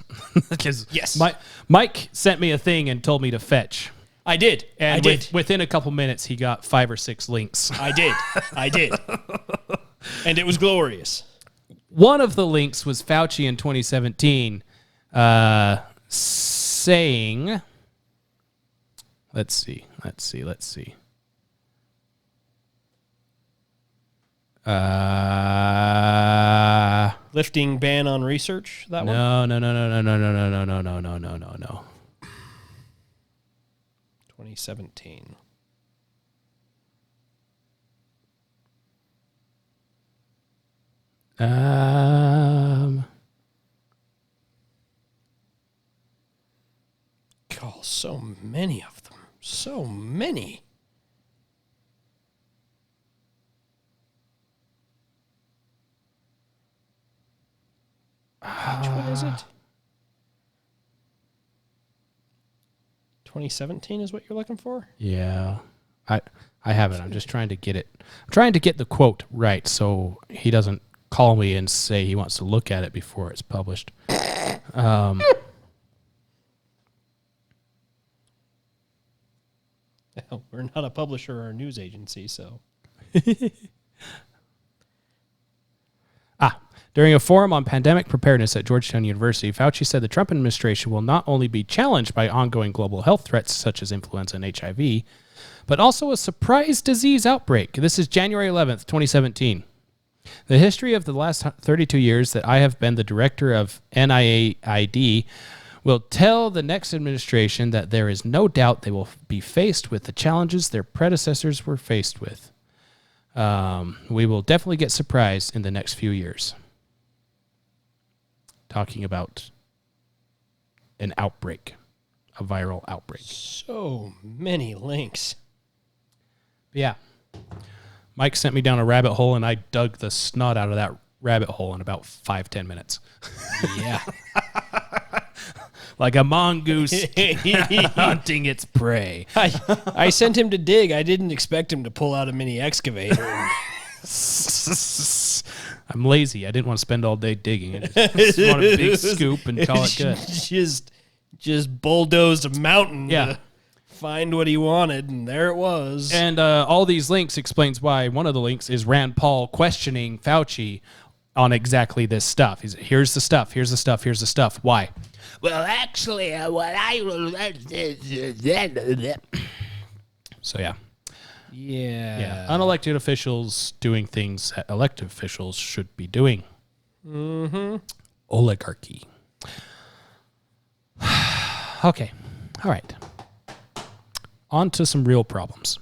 Because Yes. Mike sent me a thing and told me to fetch. I did. And within a couple minutes, he got 5 or 6 links. I did. And it was glorious. One of the links was Fauci in 2017 saying, let's see. Lifting ban on research? That one? No. 2017. God, so many of them. So many. Which one is it? 2017 is what you're looking for? Yeah. I have it. I'm just trying to get it. I'm trying to get the quote right so he doesn't call me and say he wants to look at it before it's published. We're not a publisher or a news agency, so. During a forum on pandemic preparedness at Georgetown University, Fauci said the Trump administration will not only be challenged by ongoing global health threats such as influenza and HIV, but also a surprise disease outbreak. This is January 11th, 2017. The history of the last 32 years that I have been the director of NIAID will tell the next administration that there is no doubt they will be faced with the challenges their predecessors were faced with. We will definitely get surprised in the next few years. Talking about an outbreak, a viral outbreak. So many links. Yeah. Mike sent me down a rabbit hole, and I dug the snot out of that rabbit hole in about 5-10 minutes. Yeah. Like a mongoose hunting its prey. I sent him to dig. I didn't expect him to pull out a mini excavator. I'm lazy. I didn't want to spend all day digging. I just want a big scoop and call it good. Just bulldozed a mountain Yeah. to find what he wanted, and there it was. And all these links explains why one of the links is Rand Paul questioning Fauci on exactly this stuff. Here's the stuff. Here's the stuff. Here's the stuff. Why? Well, actually, what I... So, yeah. Yeah. Unelected officials doing things that elected officials should be doing. Mm-hmm. Oligarchy. Okay. All right. On to some real problems.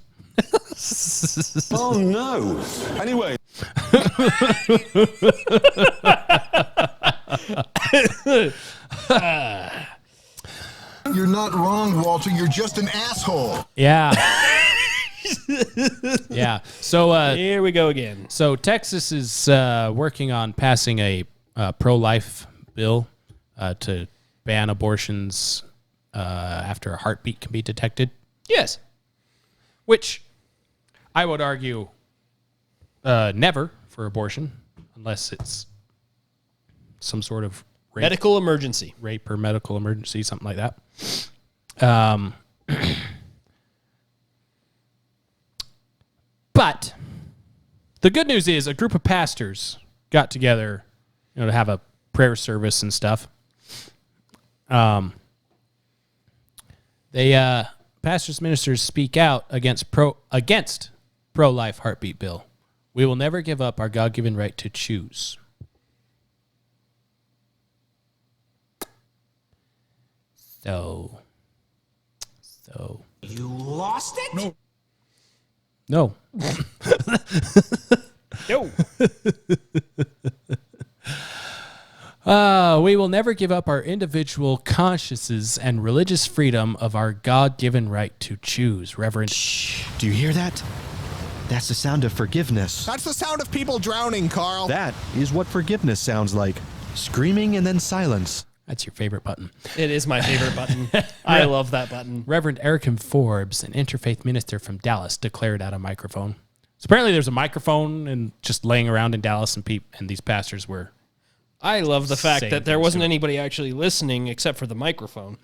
Oh, no. Anyway. You're not wrong, Walter. You're just an asshole. Yeah. Yeah. So Here we go again. So Texas is working on passing a pro-life bill to ban abortions after a heartbeat can be detected. Yes. Which I would argue never for abortion unless it's some sort of Medical emergency. rape or medical emergency, something like that. But the good news is a group of pastors got together, to have a prayer service and stuff. Pastors, ministers speak out against pro-life heartbeat bill. We will never give up our God-given right to choose. So. You lost it? No. No. We will never give up our individual consciences and religious freedom of our God-given right to choose. Reverend. Do you hear that? That's the sound of forgiveness. That's the sound of people drowning, Carl. That is what forgiveness sounds like. Screaming and then silence. That's your favorite button. It is my favorite button. I love that button. Reverend Eric Forbes, an interfaith minister from Dallas, declared at a microphone. So apparently there's a microphone and just laying around in Dallas, and these pastors were. I love the fact Saying that there things wasn't to it. anybody actually listening except for the microphone.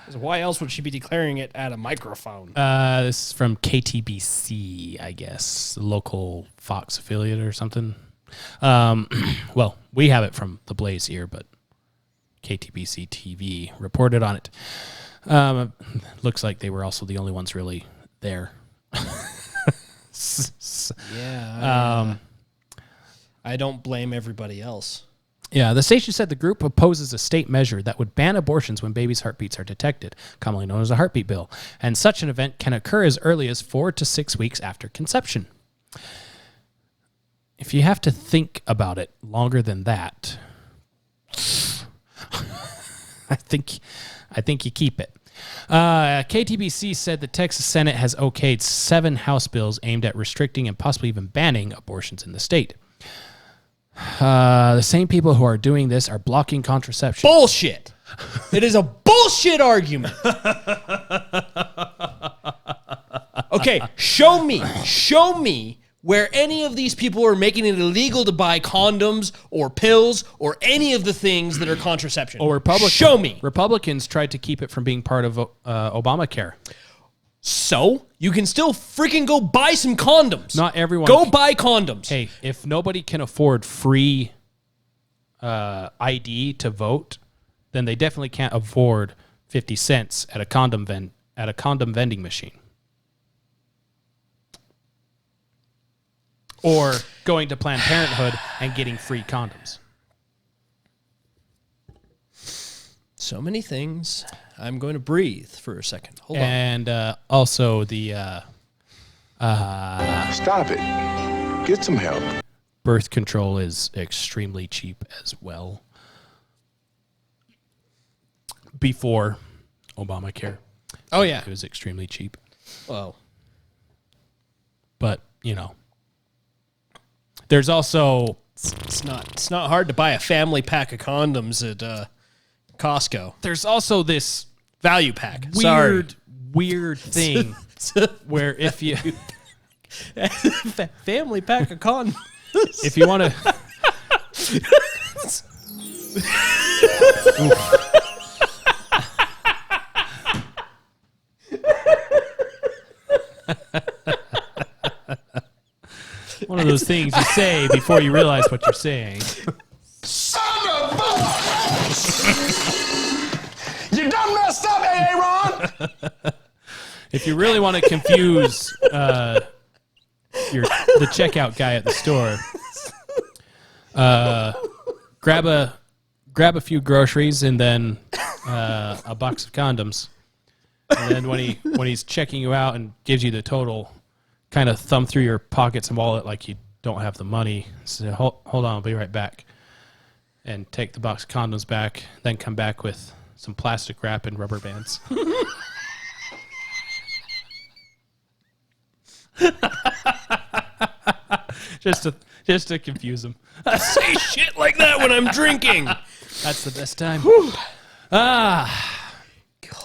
'Cause why else would she be declaring it at a microphone? This is from KTBC, I guess, local Fox affiliate or something. Well, we have it from the Blaze here, but KTBC TV reported on it. Looks like they were also the only ones really there. Yeah. I don't blame everybody else. Yeah, the station said the group opposes a state measure that would ban abortions when babies' heartbeats are detected, commonly known as a heartbeat bill, and such an event can occur as early as 4 to 6 weeks after conception. If you have to think about it longer than that, I think you keep it. KTBC said the Texas Senate has okayed 7 House bills aimed at restricting and possibly even banning abortions in the state. The same people who are doing this are blocking contraception. Bullshit. It is a bullshit argument. Okay, show me where any of these people are making it illegal to buy condoms or pills or any of the things that are contraception. Or show me. Republicans tried to keep it from being part of Obamacare. So you can still freaking go buy some condoms. Not everyone. Go buy condoms. Hey, if nobody can afford free ID to vote, then they definitely can't afford 50 cents at a condom vending machine. Or going to Planned Parenthood and getting free condoms. So many things. I'm going to breathe for a second. Hold on. And also the Stop it. Get some help. birth control is extremely cheap as well. Before Obamacare. Oh, yeah. It was extremely cheap. Well, But, there's also... it's not hard to buy a family pack of condoms at Costco. There's also this value pack. Weird thing where if you... family pack of condoms. If you want to... One of those things you say before you realize what you're saying. Son of a... You done messed up, Aaron! If you really want to confuse the checkout guy at the store, grab a few groceries and then a box of condoms. And then when he's checking you out and gives you the total, kind of thumb through your pockets and wallet like you don't have the money. So hold on, I'll be right back. And take the box of condoms back, then come back with some plastic wrap and rubber bands. just to confuse them. I say shit like that when I'm drinking. That's the best time. But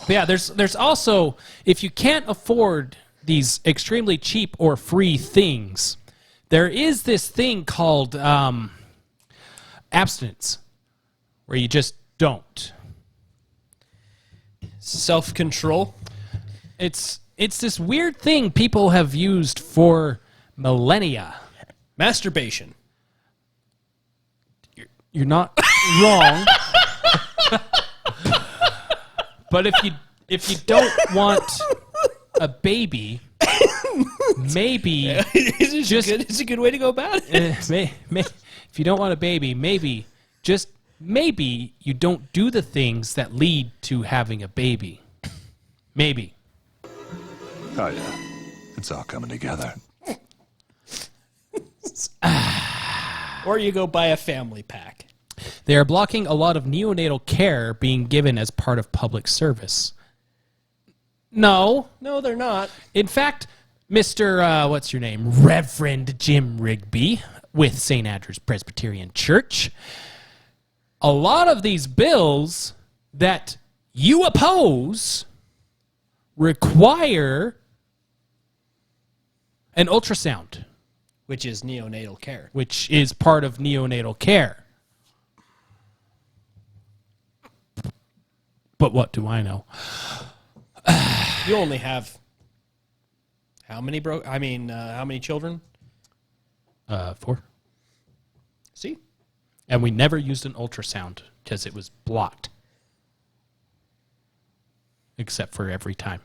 yeah, there's also, if you can't afford these extremely cheap or free things, there is this thing called abstinence, where you just don't. Self-control. It's this weird thing people have used for millennia. Masturbation. You're not wrong. But if you don't want a baby, maybe it's a good way to go about it. If you don't want a baby, maybe you don't do the things that lead to having a baby. Maybe. Oh, yeah. It's all coming together. Or you go buy a family pack. They are blocking a lot of neonatal care being given as part of public service. No, they're not. In fact, Mr. What's your name? Reverend Jim Rigby with St. Andrew's Presbyterian Church. A lot of these bills that you oppose require an ultrasound. Which is neonatal care. Which is part of neonatal care. But what do I know? You only have how many how many children? 4. See? And we never used an ultrasound because it was blocked. Except for every time.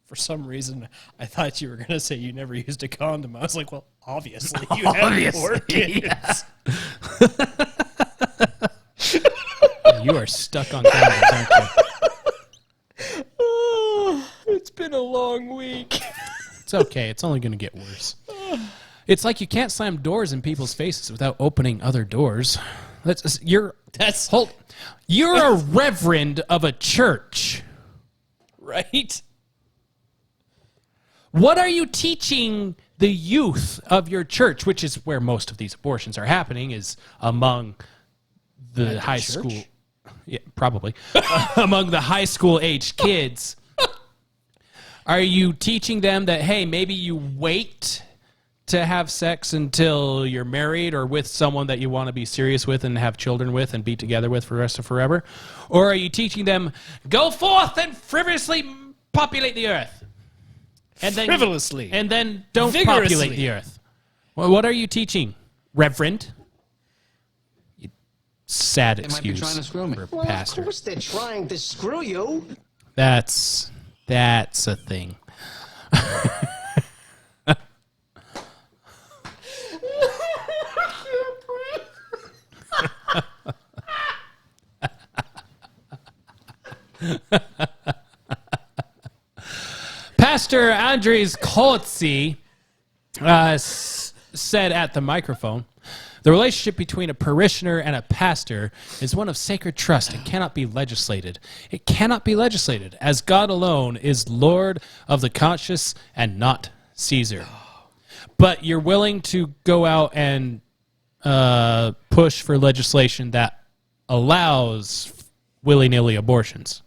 For some reason, I thought you were going to say you never used a condom. I was like, well, obviously you have 4 kids. You are stuck on condoms, aren't you? Oh, it's been a long week. It's okay. It's only going to get worse. It's like you can't slam doors in people's faces without opening other doors. You're a reverend of a church. Right? What are you teaching the youth of your church, which is where most of these abortions are happening, is among the high school. Yeah, probably. Among the high school age kids. Are you teaching them that, hey, maybe you wait to have sex until you're married or with someone that you want to be serious with and have children with and be together with for the rest of forever? Or are you teaching them, go forth and frivolously populate the earth? And then, frivolously. And then don't vigorously populate the earth. Well, what are you teaching, Reverend? You sad excuse. They might be trying to screw me. Well, pastor. Of course they're trying to screw you. That's a thing. Pastor Andres Kotzi said at the microphone, the relationship between a parishioner and a pastor is one of sacred trust and cannot be legislated. It cannot be legislated, as God alone is Lord of the conscience and not Caesar. But you're willing to go out and push for legislation that allows willy-nilly abortions,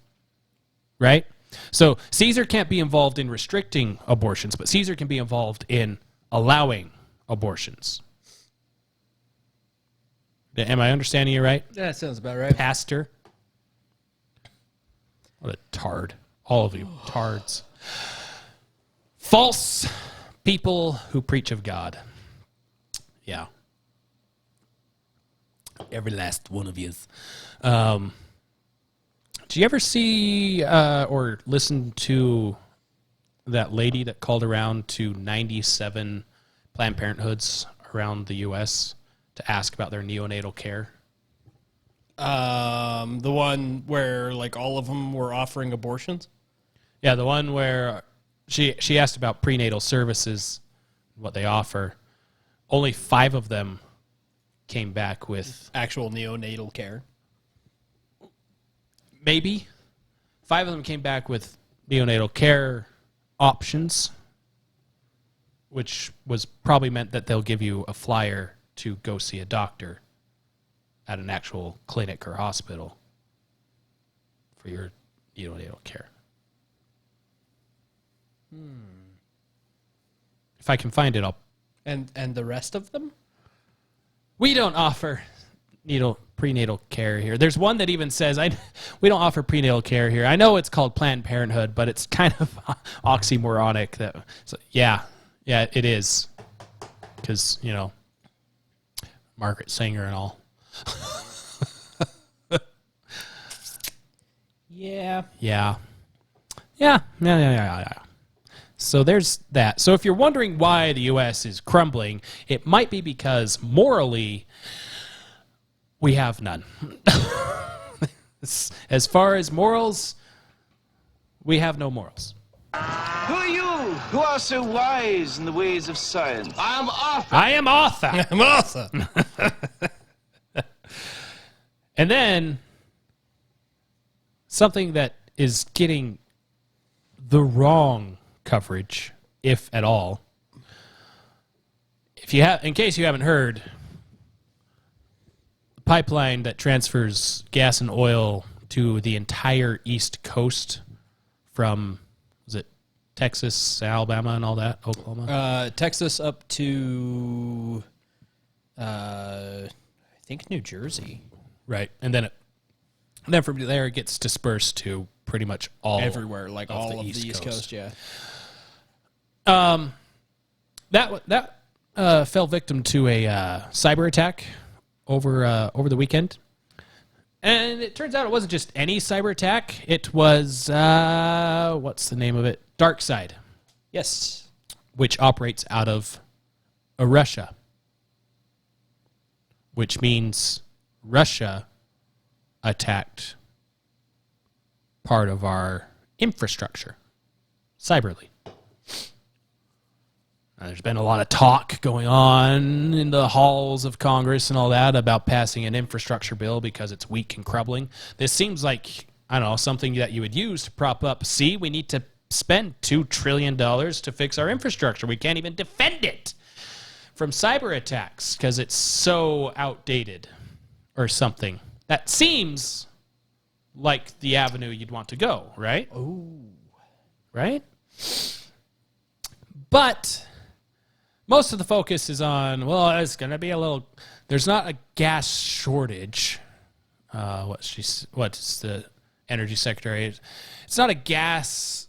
right? So Caesar can't be involved in restricting abortions, but Caesar can be involved in allowing abortions. Am I understanding you right? That sounds about right. Pastor. What a tard. All of you tards. False people who preach of God. Yeah. Every last one of you. Do you ever see or listen to that lady that called around to 97 Planned Parenthoods around the U.S. to ask about their neonatal care? The one where like all of them were offering abortions? Yeah, the one where she asked about prenatal services, what they offer. Only 5 of them came back with actual neonatal care. Maybe. 5 of them came back with neonatal care options, which was probably meant that they'll give you a flyer to go see a doctor at an actual clinic or hospital for your neonatal care. If I can find it, I'll... And the rest of them? We don't offer prenatal care here. There's one that even says, we don't offer prenatal care here. I know it's called Planned Parenthood, but it's kind of oxymoronic. Yeah, it is. Because, Margaret Sanger and all. Yeah. Yeah. So there's that. So if you're wondering why the U.S. is crumbling, it might be because morally, we have none. As far as morals, we have no morals. Who are you who are so wise in the ways of science? I am Arthur. I'm Arthur. And then something that is getting the wrong coverage, if at all. In case you haven't heard, the pipeline that transfers gas and oil to the entire East Coast from, was it Texas, Alabama, and all that, Oklahoma? Texas up to, I think New Jersey. Right, and then from there it gets dispersed to pretty much everywhere, like all of the East Coast. Yeah. That fell victim to a cyber attack over the weekend, and it turns out it wasn't just any cyber attack. It was what's the name of it? dark side, Yes. which operates out of Russia, which means Russia attacked part of our infrastructure, cyberly. There's been a lot of talk going on in the halls of Congress and all that about passing an infrastructure bill because it's weak and crumbling. This seems like, I don't know, something that you would use to prop up. See, we need to spend $2 trillion to fix our infrastructure. We can't even defend it from cyber attacks because it's so outdated or something. That seems like the avenue you'd want to go, right? Oh. Right? But most of the focus is on, well, it's going to be a little... There's not a gas shortage. What's the energy secretary? It's not a gas...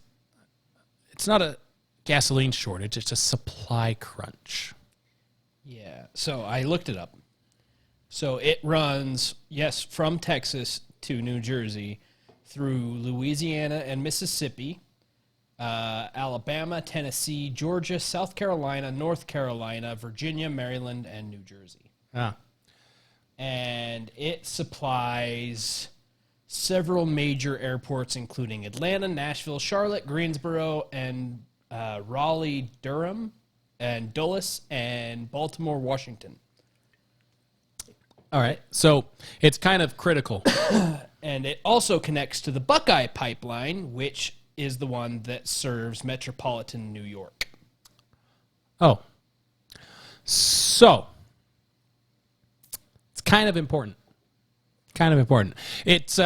It's not a gasoline shortage. It's a supply crunch. Yeah. So I looked it up. So it runs, yes, from Texas to New Jersey through Louisiana and Mississippi, Alabama, Tennessee, Georgia, South Carolina, North Carolina, Virginia, Maryland, and New Jersey. Ah. And it supplies several major airports, including Atlanta, Nashville, Charlotte, Greensboro, and Raleigh, Durham, and Dulles, and Baltimore, Washington. All right. So it's kind of critical. And it also connects to the Buckeye Pipeline, which is the one that serves metropolitan New York. Oh. So it's kind of important. It's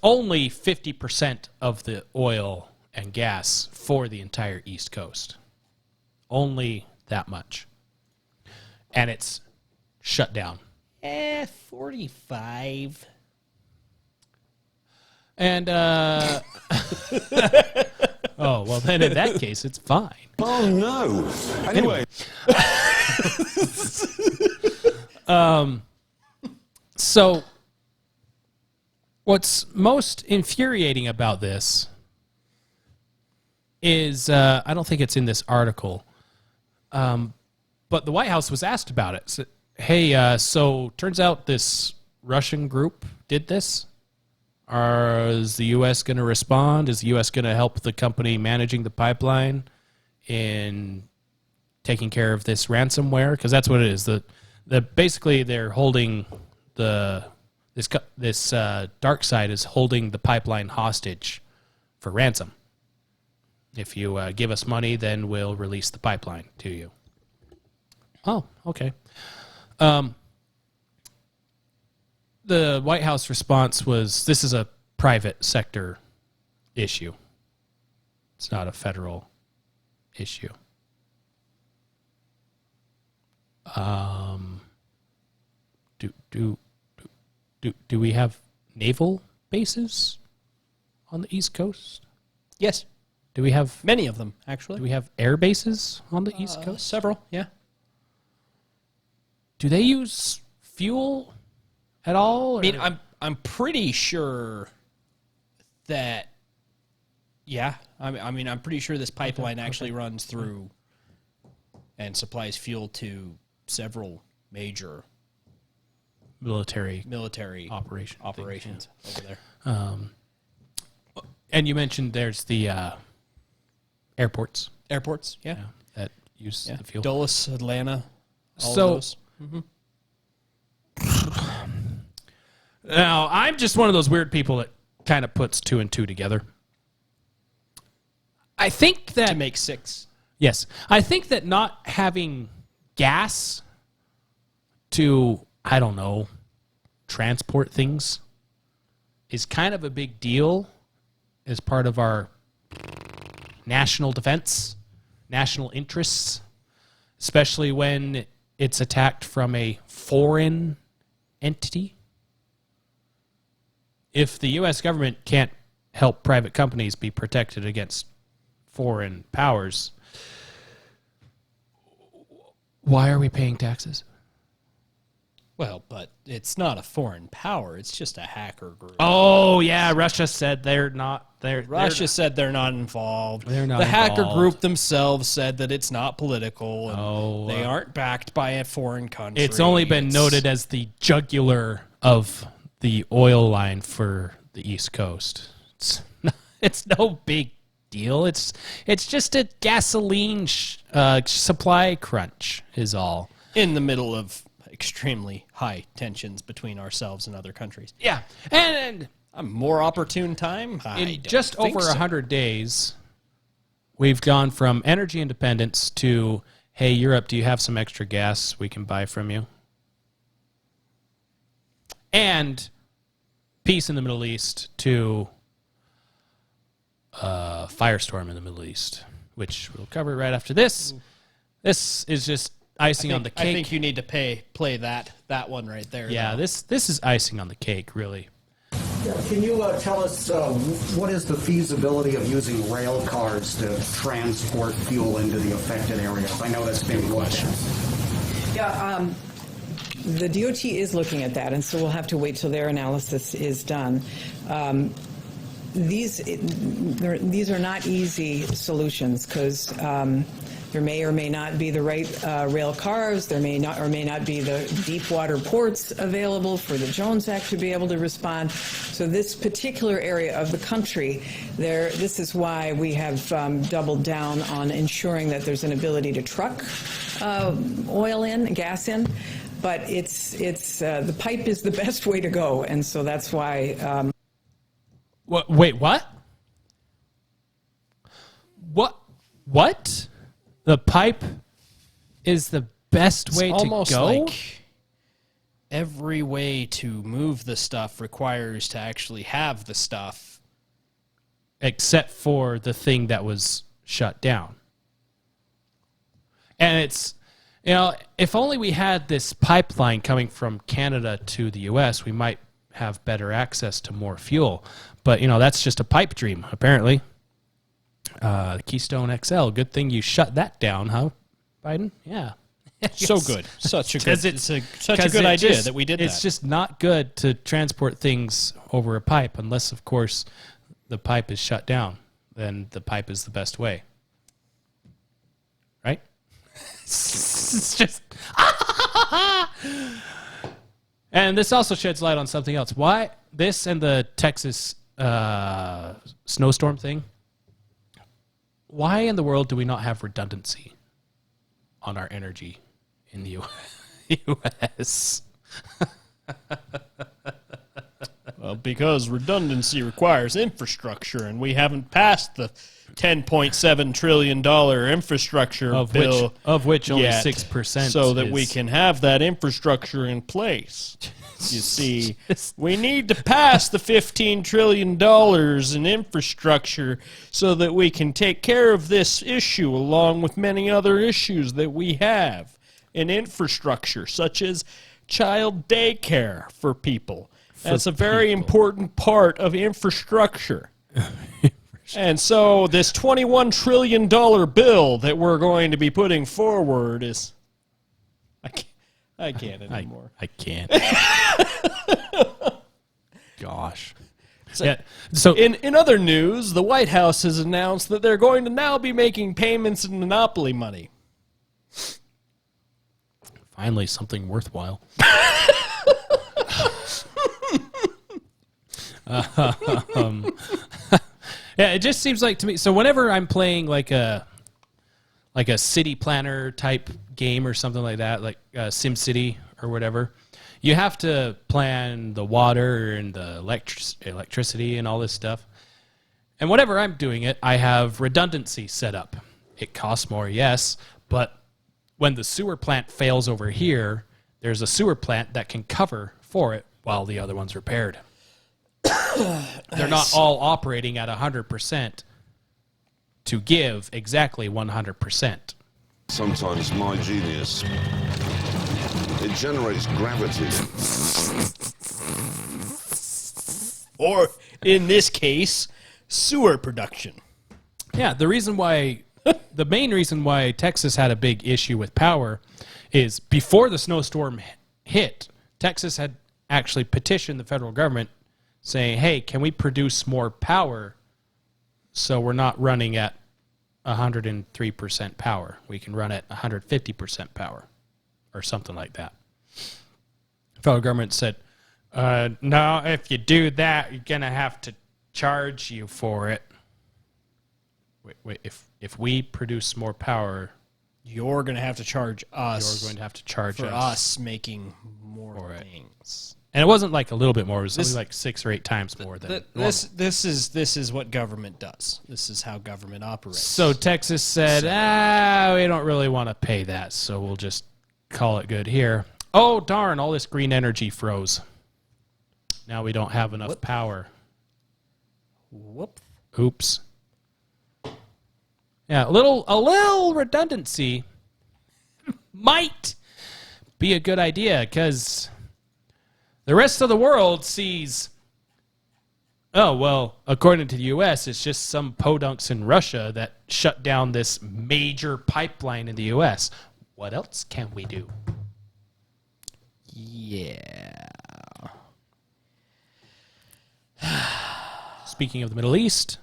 only 50% of the oil and gas for the entire East Coast. Only that much. And it's shut down. 45. And, oh, well, then in that case, it's fine. Oh, no. Anyway. So what's most infuriating about this is, I don't think it's in this article, but the White House was asked about it. So, hey, so turns out this Russian group did this. Is the U.S. going to respond? Is the U.S. going to help the company managing the pipeline in taking care of this ransomware? Because that's what it is. Basically they're holding this dark side is holding the pipeline hostage for ransom. If you give us money, then we'll release the pipeline to you. Oh, okay. The White House response was, this is a private sector issue. It's not a federal issue. Do we have naval bases on the East Coast? Yes. Do we have many of them, actually? Do we have air bases on the East Coast? Several, yeah. Do they use fuel at all? I mean, I'm pretty sure that, yeah. I mean, I'm pretty sure this pipeline actually runs through and supplies fuel to several major military operations over there. And you mentioned there's the airports. Airports, yeah. That use the fuel. Dulles, Atlanta, all So, of those. Mm-hmm. Now, I'm just one of those weird people that kind of puts two and two together. I think that... To make six. Yes. I think that not having gas to, I don't know, transport things is kind of a big deal as part of our national defense, national interests, especially when it's attacked from a foreign entity. If the U.S. government can't help private companies be protected against foreign powers, why are we paying taxes? Well, but it's not a foreign power. It's just a hacker group. Oh, yeah. Russia said they're not Russia said they're not involved. They're not the hacker involved. group themselves said that it's not political. And they aren't backed by a foreign country. It's only been noted as the jugular of the oil line for the East Coast. It's no big deal. It's just a gasoline supply crunch is all. In the middle of extremely high tensions between ourselves and other countries. Yeah. And a more opportune time? in just over 100 days, we've gone from energy independence to, hey, Europe, do you have some extra gas we can buy from you? And peace in the Middle East to firestorm in the Middle East, which we'll cover right after this. This is just icing on the cake. I think you need to play that one right there. Yeah, though. this is icing on the cake, really. Can you tell us what is the feasibility of using rail cars to transport fuel into the affected areas? I know that's been looked at. Yeah, the DOT is looking at that, and so we'll have to wait till their analysis is done. These are not easy solutions because there may or may not be the right rail cars. There may not or may not be the deep water ports available for the Jones Act to be able to respond. So this particular area of the country, this is why we have doubled down on ensuring that there's an ability to truck oil in, gas in. But it's the pipe is the best way to go, and so that's why. Wait, what? What? The pipe is the best way to go? Almost like every way to move the stuff requires to actually have the stuff. Except for the thing that was shut down. And it's, if only we had this pipeline coming from Canada to the U.S., we might have better access to more fuel. But, that's just a pipe dream, apparently. Keystone XL, good thing you shut that down, huh, Biden? Yeah. So good. Such a good idea that we did that. It's just not good to transport things over a pipe unless, of course, the pipe is shut down. Then the pipe is the best way. Right? It's just... And this also sheds light on something else. Why this and the Texas snowstorm thing? Why in the world do we not have redundancy on our energy in the U.S.? Well, because redundancy requires infrastructure, and we haven't passed the $10.7 trillion infrastructure bill of which only yet, 6% so that we can have that infrastructure in place. You see, we need to pass the $15 trillion in infrastructure so that we can take care of this issue along with many other issues that we have in infrastructure, such as child daycare for people. That's a very important part of infrastructure. And so this $21 trillion bill that we're going to be putting forward is... I can't anymore. I can't. Gosh. So in other news, the White House has announced that they're going to now be making payments in monopoly money. Finally, something worthwhile. Yeah, it just seems like to me. So whenever I'm playing like a city planner type game or something like that, like SimCity or whatever, you have to plan the water and the electricity and all this stuff. And whenever I'm doing it, I have redundancy set up. It costs more, yes, but when the sewer plant fails over here, there's a sewer plant that can cover for it while the other one's repaired. They're not all operating at 100% to give exactly 100%. Sometimes my genius, it generates gravity. Or, in this case, sewer production. Yeah, the main reason why Texas had a big issue with power is before the snowstorm hit, Texas had actually petitioned the federal government saying, hey, can we produce more power So we're not running at 103% power. We can run at 150% power or something like that. The federal government said, no, if you do that, you're going to have to charge you for it. Wait, if we produce more power, you're going to have to charge us. You're going to have to charge for us us making more things. And it wasn't like a little bit more. It was something like 6 or 8 times more than normal. This is what government does. This is how government operates. So Texas said, we don't really want to pay that, so we'll just call it good here. Oh, darn, all this green energy froze. Now we don't have enough power. Whoop. Oops. Yeah, a little redundancy might be a good idea, because the rest of the world sees, oh, well, according to the U.S., it's just some podunks in Russia that shut down this major pipeline in the U.S. What else can we do? Yeah. Speaking of the Middle East.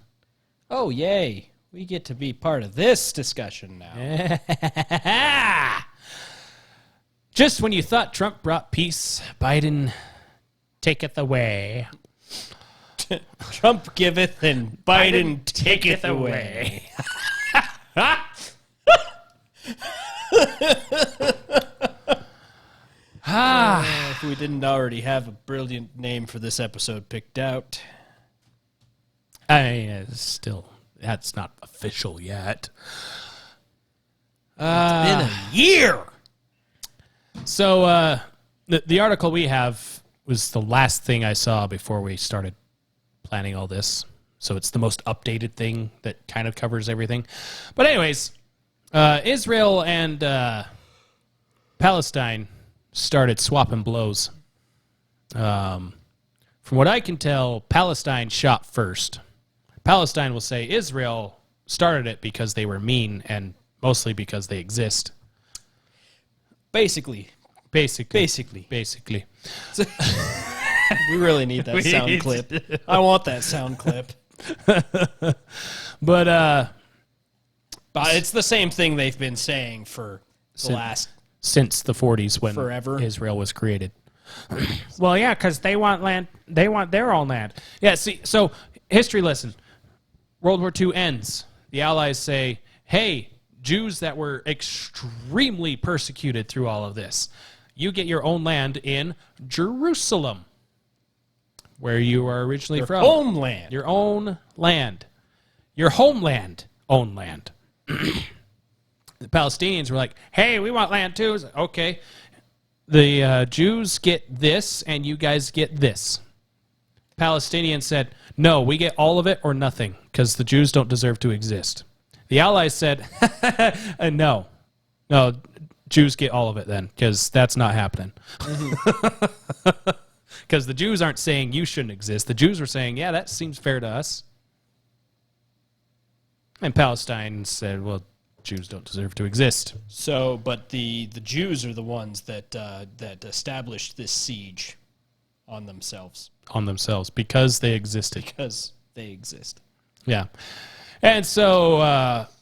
Oh, yay. We get to be part of this discussion now. Just when you thought Trump brought peace, Biden taketh away. Trump giveth and Biden taketh away. If we didn't already have a brilliant name for this episode picked out. That's not official yet. It's been a year. So the article we have was the last thing I saw before we started planning all this. So it's the most updated thing that kind of covers everything. But anyways, Israel and Palestine started swapping blows. From what I can tell, Palestine shot first. Palestine will say Israel started it because they were mean and mostly because they exist. Basically. We really need that sound clip. I want that sound clip. But it's the same thing they've been saying for since the 40s when forever. Israel was created. Well, yeah, because they want land. They want their own land. Yeah, see, so history lesson. World War II ends. The Allies say, hey, Jews that were extremely persecuted through all of this, you get your own land in Jerusalem, where you are originally from. Homeland. Your own land. Your homeland. Own land. The Palestinians were like, hey, we want land too. Like, okay. The Jews get this, and you guys get this. Palestinians said, no, we get all of it or nothing, because the Jews don't deserve to exist. The Allies said, no, Jews get all of it then, because that's not happening. Because the Jews aren't saying you shouldn't exist. The Jews were saying, yeah, that seems fair to us. And Palestine said, well, Jews don't deserve to exist. So, but the Jews are the ones that established this siege on themselves. Because they existed. Because they exist. Yeah. And so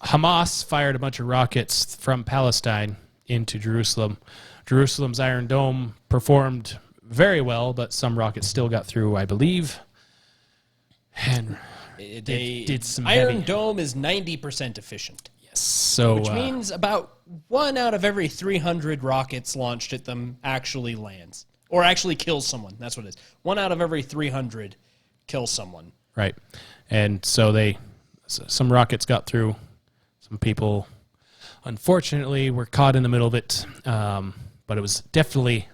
Hamas fired a bunch of rockets from Palestine into Jerusalem. Jerusalem's Iron Dome performed very well, but some rockets still got through, I believe. And did some Iron Dome is 90% efficient. Yes. So, which means about 1 out of every 300 rockets launched at them actually lands. Or actually kills someone. That's what it is. 1 out of every 300 kills someone. Right. And so some rockets got through. Some people, unfortunately, were caught in the middle of it. But it was definitely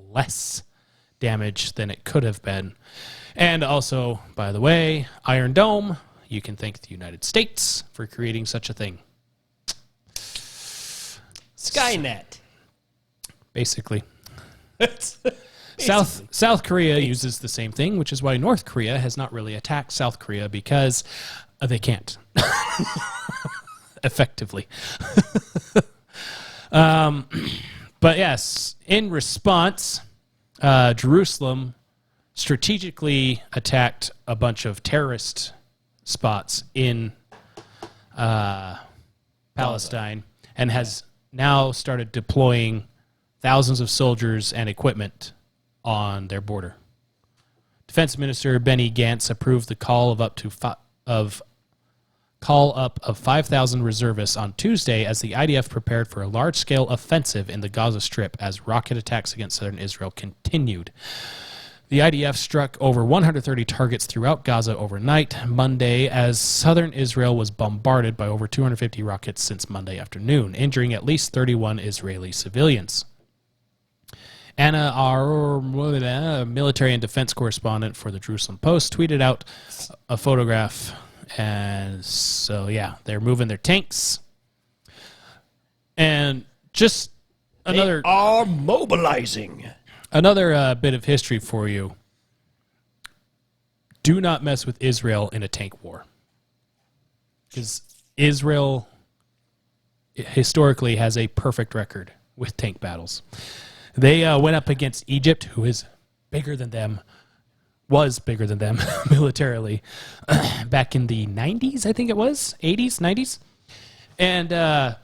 less damage than it could have been. And also, by the way, Iron Dome, you can thank the United States for creating such a thing. Skynet. Basically. South Korea uses the same thing, which is why North Korea has not really attacked South Korea, because they can't effectively. But yes, in response, Jerusalem strategically attacked a bunch of terrorist spots in Palestine and has now started deploying thousands of soldiers and equipment on their border. Defense Minister Benny Gantz approved the call of 5,000 reservists on Tuesday as the IDF prepared for a large-scale offensive in the Gaza Strip as rocket attacks against southern Israel continued. The IDF struck over 130 targets throughout Gaza overnight Monday as southern Israel was bombarded by over 250 rockets since Monday afternoon, injuring at least 31 Israeli civilians. Anna, our military and defense correspondent for the Jerusalem Post, tweeted out a photograph. And so, yeah, they're moving their tanks. And just another... They are mobilizing. Another bit of history for you. Do not mess with Israel in a tank war. Because Israel historically has a perfect record with tank battles. They went up against Egypt, who is bigger than them, was bigger than them militarily, back in the 90s, I think it was, 80s, 90s. And I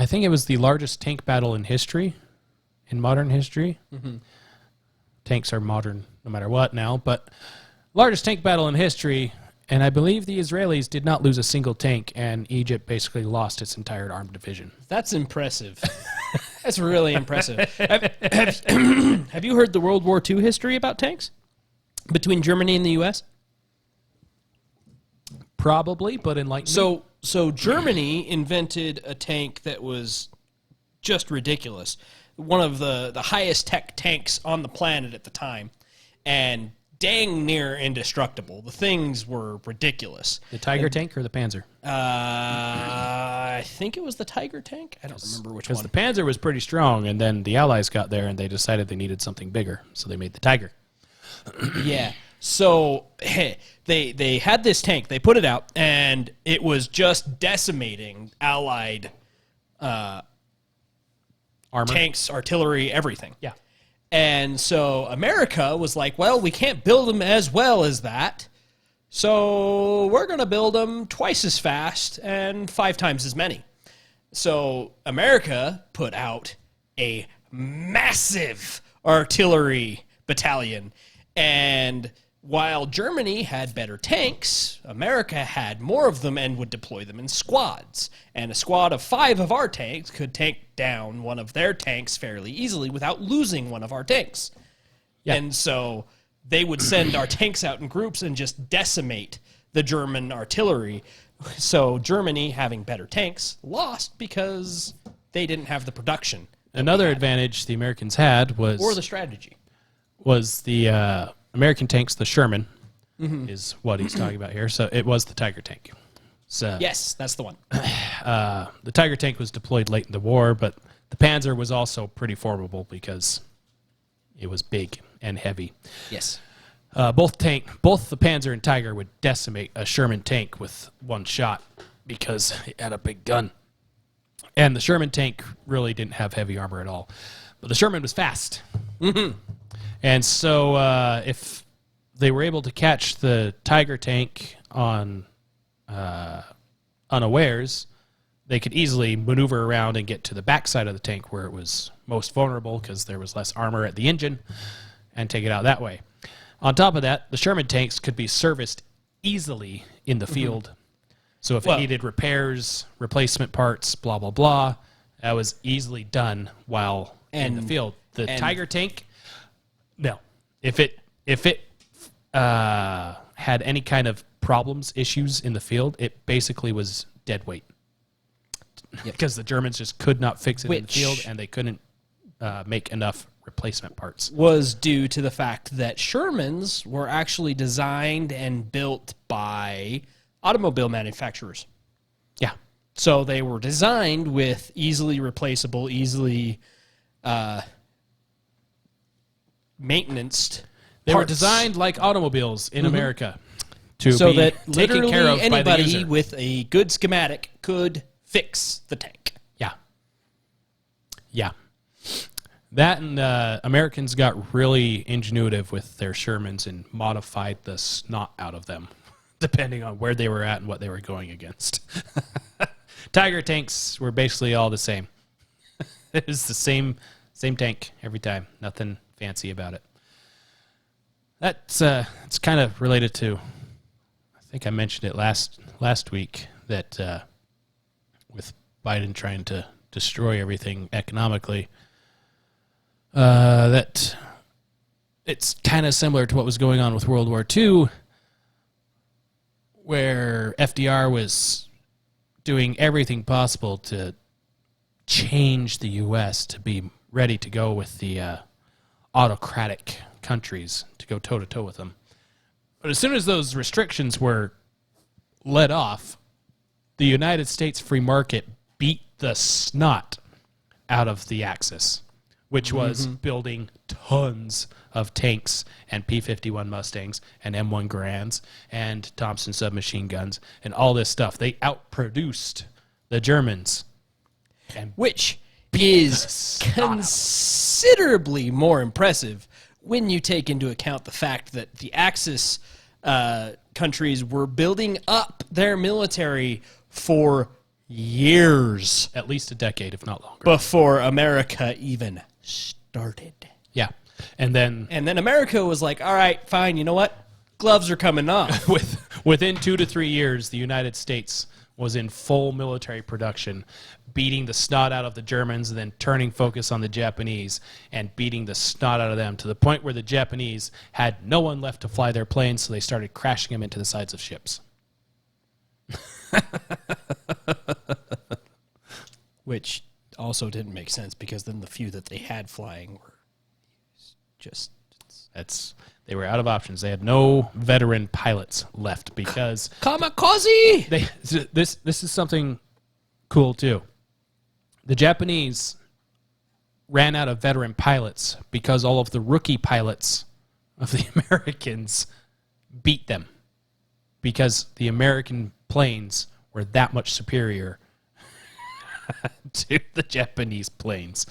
think it was the largest tank battle in history, in modern history. Mm-hmm. Tanks are modern no matter what now, but largest tank battle in history, and I believe the Israelis did not lose a single tank, and Egypt basically lost its entire armed division. That's impressive. That's really impressive. Have you heard the World War II history about tanks between Germany and the U.S.? Probably, but enlighten me. So Germany invented a tank that was just ridiculous. One of the highest tech tanks on the planet at the time, and dang near indestructible. The things were ridiculous. The Tiger tank or the Panzer? I think it was the Tiger tank. I don't remember which one. Because the Panzer was pretty strong, and then the Allies got there, and they decided they needed something bigger, so they made the Tiger. Yeah. So they had this tank. They put it out, and it was just decimating Allied armor, tanks, artillery, everything. Yeah. And so America was like, well, we can't build them as well as that, so we're going to build them twice as fast and 5 times as many. So America put out a massive artillery battalion, and while Germany had better tanks, America had more of them and would deploy them in squads. And a squad of 5 of our tanks could take down one of their tanks fairly easily without losing one of our tanks. Yeah. And so they would send our tanks out in groups and just decimate the German artillery. So Germany, having better tanks, lost because they didn't have the production. Another advantage the Americans had was... Or the strategy. Was the... American tanks, the Sherman, is what he's talking about here. So it was the Tiger tank. So, yes, that's the one. The Tiger tank was deployed late in the war, but the Panzer was also pretty formidable because it was big and heavy. Yes. Both the Panzer and Tiger would decimate a Sherman tank with one shot because it had a big gun. And the Sherman tank really didn't have heavy armor at all. But the Sherman was fast. Mm-hmm. And so if they were able to catch the Tiger tank on unawares, they could easily maneuver around and get to the backside of the tank where it was most vulnerable because there was less armor at the engine and take it out that way. On top of that, the Sherman tanks could be serviced easily in the field. So if it needed repairs, replacement parts, blah, blah, blah, that was easily done while in the field. The Tiger tank... No, if it had any kind of problems, issues in the field, it basically was dead weight. Because the Germans just could not fix it in the field, and they couldn't make enough replacement parts. Was due to the fact that Shermans were actually designed and built by automobile manufacturers. Yeah. So they were designed with easily replaceable, easily... maintenanced. They were designed like automobiles in America to so be that taken care of by the anybody user. with a good schematic could fix the tank. Yeah. Yeah. That and Americans got really ingenuitive with their Shermans and modified the snot out of them, depending on where they were at and what they were going against. Tiger tanks were basically all the same. It was the same tank every time. Nothing fancy about it. That's it's kind of related to. I think I mentioned it last week that with Biden trying to destroy everything economically. That it's kind of similar to what was going on with World War II, where FDR was doing everything possible to change the U.S. to be ready to go with the autocratic countries, to go toe-to-toe with them. But as soon as those restrictions were let off, the United States free market beat the snot out of the Axis, which was building tons of tanks and P-51 Mustangs and M1 Grands and Thompson submachine guns and all this stuff. They outproduced the Germans. Which is considerably more impressive when you take into account the fact that the Axis countries were building up their military for years. At least a decade, if not longer. Before America even started. Yeah. And then America was like, all right, fine, you know what? Gloves are coming off. Within 2 to 3 years, the United States was in full military production, beating the snot out of the Germans and then turning focus on the Japanese and beating the snot out of them to the point where the Japanese had no one left to fly their planes, so they started crashing them into the sides of ships. Which also didn't make sense because then the few that they had flying were just... They were out of options. They had no veteran pilots left because... Kamikaze! This is something cool, too. The Japanese ran out of veteran pilots because all of the rookie pilots of the Americans beat them because the American planes were that much superior to the Japanese planes.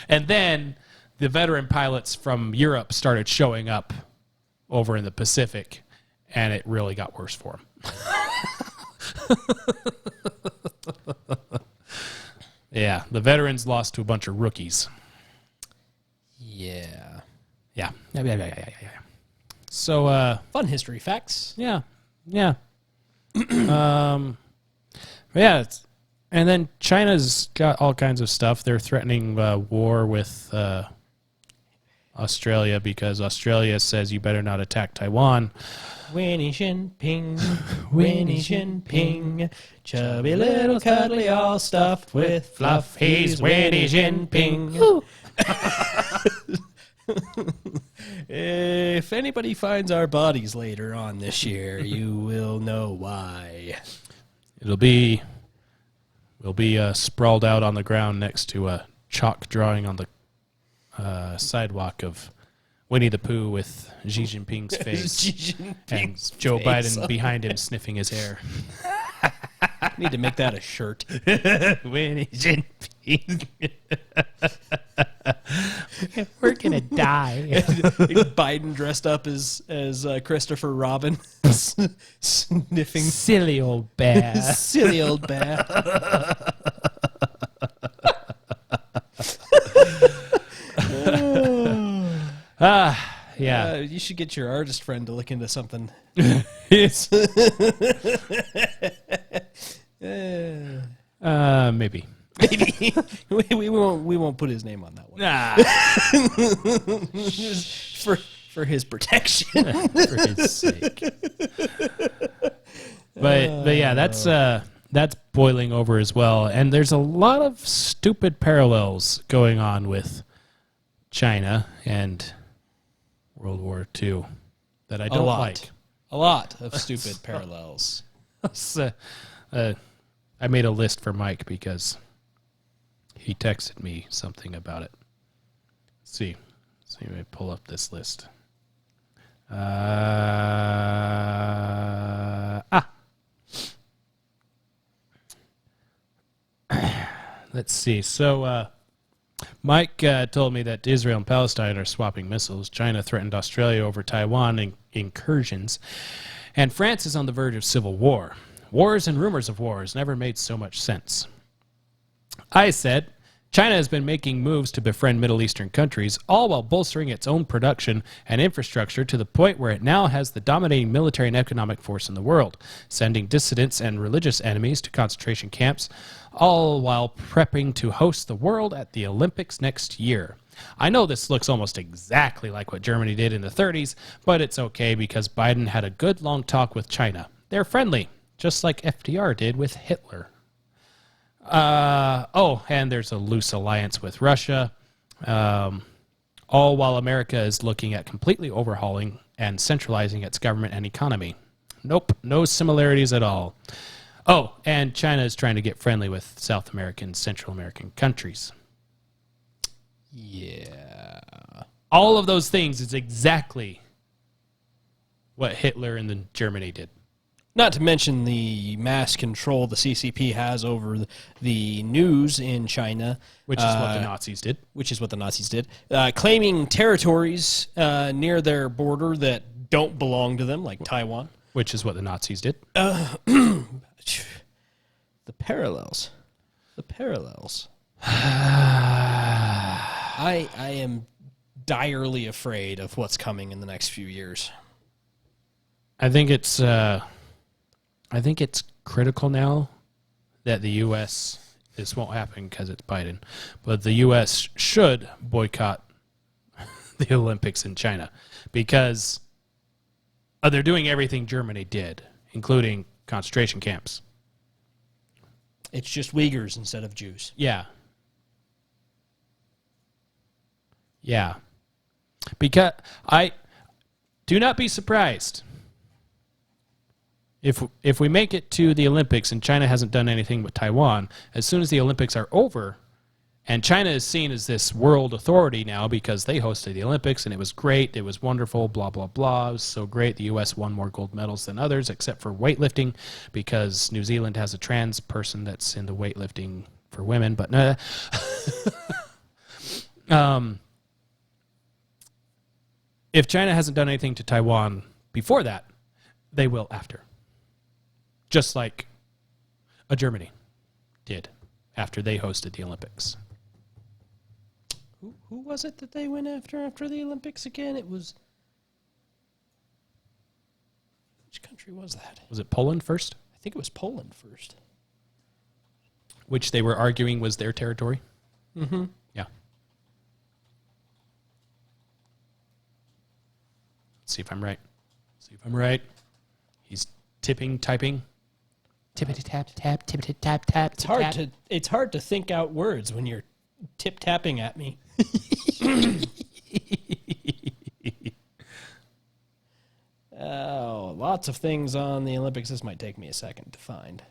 And then the veteran pilots from Europe started showing up over in the Pacific, and it really got worse for them. Yeah, the veterans lost to a bunch of rookies. Yeah. Yeah. So, fun history facts. Yeah. Yeah. Yeah. And then China's got all kinds of stuff. They're threatening war with Australia because Australia says you better not attack Taiwan. Winnie Jinping, Winnie Jinping, chubby little cuddly all stuffed with fluff. He's Winnie Jinping. If anybody finds our bodies later on this year, you will know why. We'll be sprawled out on the ground next to a chalk drawing on the sidewalk of Winnie the Pooh with Xi Jinping's face and Joe Biden behind him sniffing his hair. Need to make that a shirt. Winnie Jinping. We're gonna die. Biden dressed up as Christopher Robin, sniffing. Silly old bear. Silly old bear. Yeah. You should get your artist friend to look into something. Maybe. Maybe we won't put his name on that one. For his protection. For his sake. But yeah, that's boiling over as well, and there's a lot of stupid parallels going on with China and World War II that I don't like. A lot of stupid parallels. I made a list for Mike because he texted me something about it. Let's see if I pull up this list. Let's see. So Mike told me that Israel and Palestine are swapping missiles. China threatened Australia over Taiwan incursions. And France is on the verge of civil war. Wars and rumors of wars never made so much sense. I said, China has been making moves to befriend Middle Eastern countries, all while bolstering its own production and infrastructure to the point where it now has the dominating military and economic force in the world, sending dissidents and religious enemies to concentration camps, all while prepping to host the world at the Olympics next year. I know this looks almost exactly like what Germany did in the 30s, but it's okay because Biden had a good long talk with China. They're friendly, just like FDR did with Hitler. And there's a loose alliance with Russia, all while America is looking at completely overhauling and centralizing its government and economy. Nope, no similarities at all. Oh, and China is trying to get friendly with South American, Central American countries. Yeah. All of those things is exactly what Hitler and then Germany did. Not to mention the mass control the CCP has over the news in China. Which is what the Nazis did. Claiming territories near their border that don't belong to them, like Taiwan. Which is what the Nazis did. The parallels. I am direly afraid of what's coming in the next few years. I think it's critical now that the U.S. This won't happen because it's Biden, but the U.S. should boycott the Olympics in China because they're doing everything Germany did, including concentration camps. It's just Uyghurs instead of Jews. Yeah. Because do not be surprised if we make it to the Olympics and China hasn't done anything with Taiwan. As soon as the Olympics are over, and China is seen as this world authority now because they hosted the Olympics and it was great, it was wonderful, blah, blah, blah. It was so great. The U.S. won more gold medals than others except for weightlifting because New Zealand has a trans person that's in the weightlifting for women. But if China hasn't done anything to Taiwan before that, they will after. Just like Germany did after they hosted the Olympics. Who was it that they went after the Olympics again? It was... Which country was that? Was it Poland first? I think it was Poland first. Which they were arguing was their territory? Mm-hmm. Yeah. Let's see if I'm right. He's typing. Tippity tap tap, tippity tap tap. It's hard to think out words when you're tip tapping at me. Oh, lots of things on the Olympics. This might take me a second to find.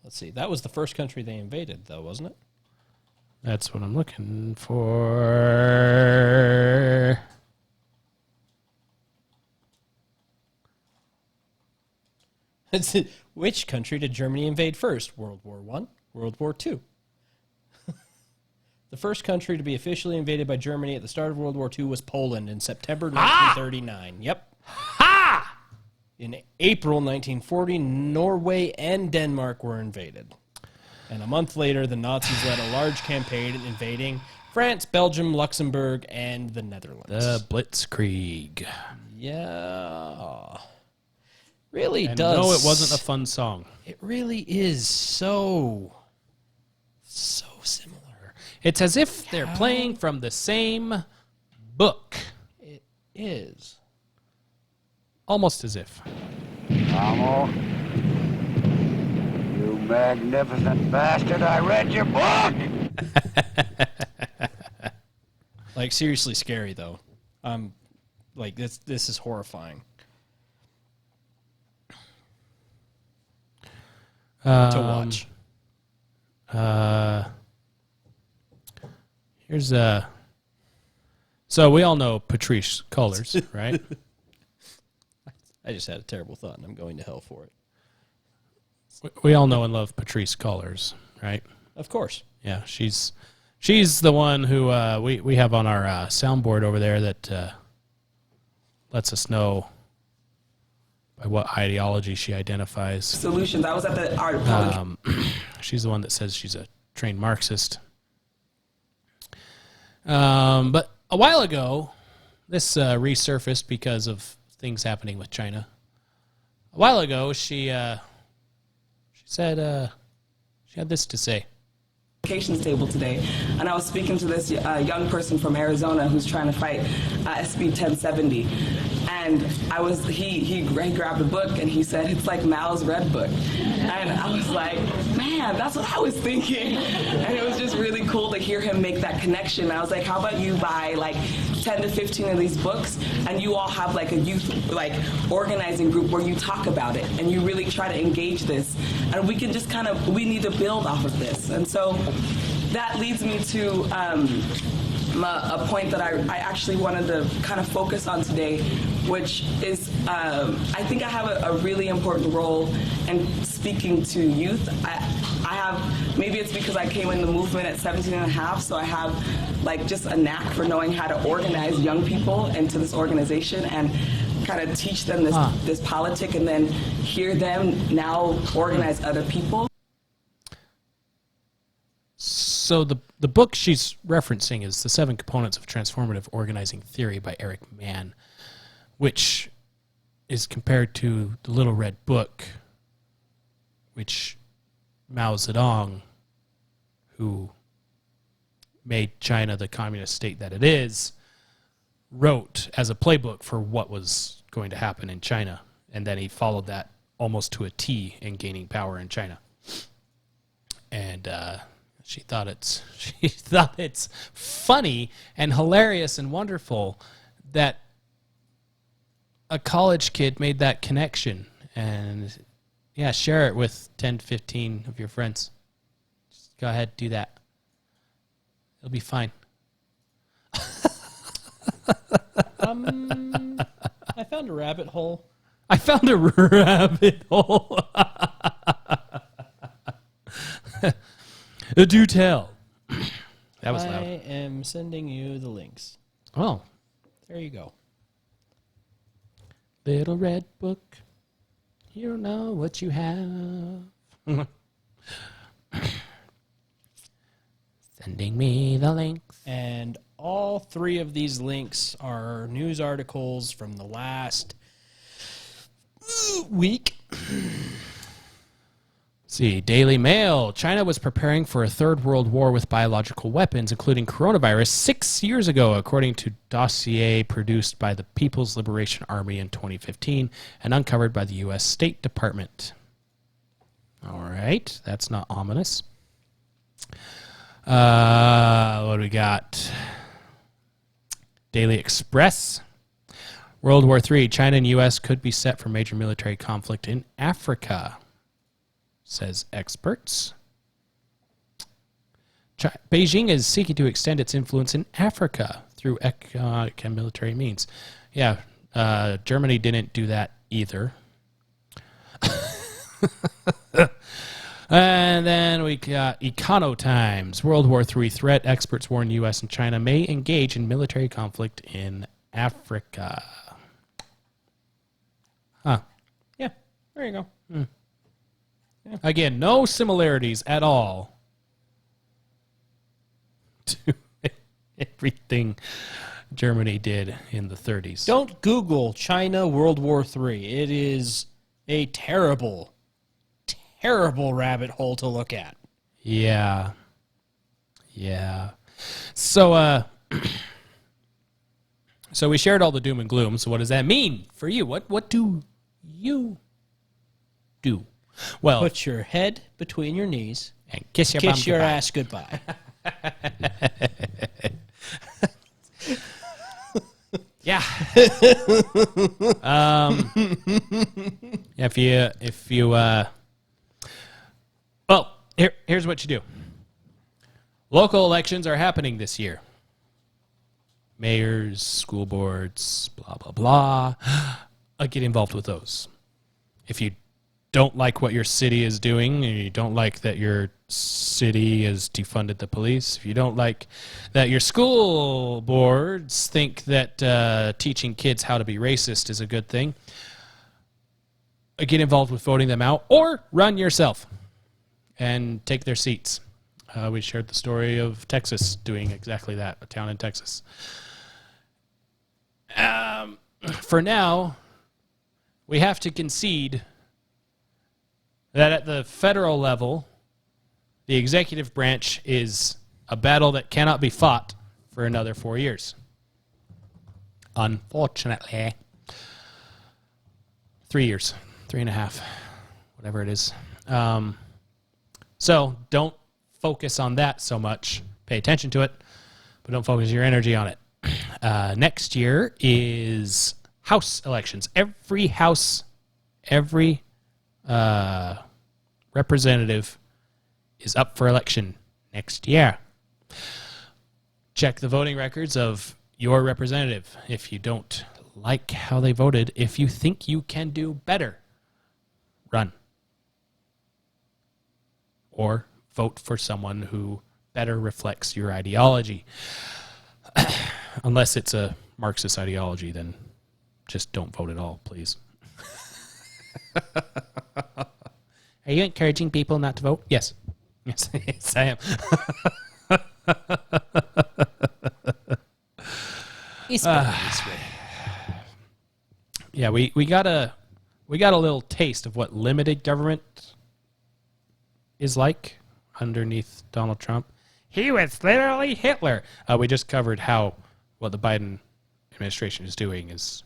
Let's see. That was the first country they invaded, though, wasn't it? That's what I'm looking for. Which country did Germany invade first? World War I, World War II. The first country to be officially invaded by Germany at the start of World War II was Poland in September 1939. Yep. In April 1940, Norway and Denmark were invaded. And a month later, the Nazis led a large campaign invading France, Belgium, Luxembourg, and the Netherlands. The Blitzkrieg. Yeah. Really and does. No, it wasn't a fun song. It really is so similar. It's as if they're playing from the same book. It is. Almost as if. Amo, you magnificent bastard, I read your book! Like, seriously scary, though. Like, this is horrifying. watch. Here's so we all know Patrice Cullors, right? I just had a terrible thought, and I'm going to hell for it. We all know and love Patrice Cullors, right? Of course. Yeah, she's the one who we have on our soundboard over there that lets us know by what ideology she identifies. Solutions. I was at the art public. She's the one that says she's a trained Marxist. But a while ago, this resurfaced because of things happening with China. A while ago, she said she had this to say. Table today, and I was speaking to this young person from Arizona who's trying to fight SB 1070, and he grabbed a book and he said it's like Mao's Red Book, and I was like, man, that's what I was thinking, and it was just really cool to hear him make that connection. I was like, how about you buy like 10 to 15 of these books, and you all have like a youth like organizing group where you talk about it and you really try to engage this, and we can just we need to build off of this. And so that leads me to a point that I actually wanted to kind of focus on today, which is I think I have a really important role in speaking to youth. I have, maybe it's because I came in the movement at 17 and a half, so I have like just a knack for knowing how to organize young people into this organization and kind of teach them this politic, and then hear them now organize other people. So the book she's referencing is The 7 Components of Transformative Organizing Theory by Eric Mann, which is compared to the Little Red Book, which Mao Zedong, who made China the communist state that it is, wrote as a playbook for what was going to happen in China. And then he followed that almost to a T in gaining power in China. And she thought it's funny and hilarious and wonderful that a college kid made that connection. And yeah, share it with 10 to 15 of your friends. Just go ahead, do that. It'll be fine. I found a rabbit hole. I found a rabbit hole. Do tell. That was loud. I am sending you the links. Oh. There you go. Little Red Book. You don't know what you have. Sending me the links. And all 3 of these links are news articles from the last week. See, Daily Mail. China was preparing for a third world war with biological weapons, including coronavirus, 6 years ago, according to dossier produced by the People's Liberation Army in 2015 and uncovered by the U.S. State Department. All right, that's not ominous. What do we got? Daily Express. World War III. China and U.S. could be set for major military conflict in Africa, says experts. Beijing is seeking to extend its influence in Africa through economic and military means. Yeah, Germany didn't do that either. And then we got Econo Times. World War III threat. Experts warn U.S. and China may engage in military conflict in Africa. Huh. Yeah, there you go. Yeah. Again, no similarities at all to everything Germany did in the 30s. Don't Google China World War III. It is a terrible rabbit hole to look at. Yeah. Yeah. So so we shared all the doom and gloom. So what does that mean for you? What do you do? Well, put your head between your knees and kiss your ass goodbye. Yeah. If you here's what you do. Local elections are happening this year. Mayors, school boards, blah, blah, blah. Get involved with those. If you don't like what your city is doing, and you don't like that your city has defunded the police, if you don't like that your school boards think that teaching kids how to be racist is a good thing, get involved with voting them out, or run yourself and take their seats. We shared the story of Texas doing exactly that, a town in Texas. For now, we have to concede that at the federal level, the executive branch is a battle that cannot be fought for another 4 years. Unfortunately. 3 years, 3.5, whatever it is. So don't focus on that so much. Pay attention to it, but don't focus your energy on it. Next year is House elections. Every House, every representative is up for election next year. Check the voting records of your representative. If you don't like how they voted, if you think you can do better, run. Or vote for someone who better reflects your ideology. Unless it's a Marxist ideology, then just don't vote at all, please. Are you encouraging people not to vote? Yes. Yes, yes, I am. Yeah, we got a little taste of what limited government is like underneath Donald Trump. He was literally Hitler. We just covered how what the Biden administration is doing is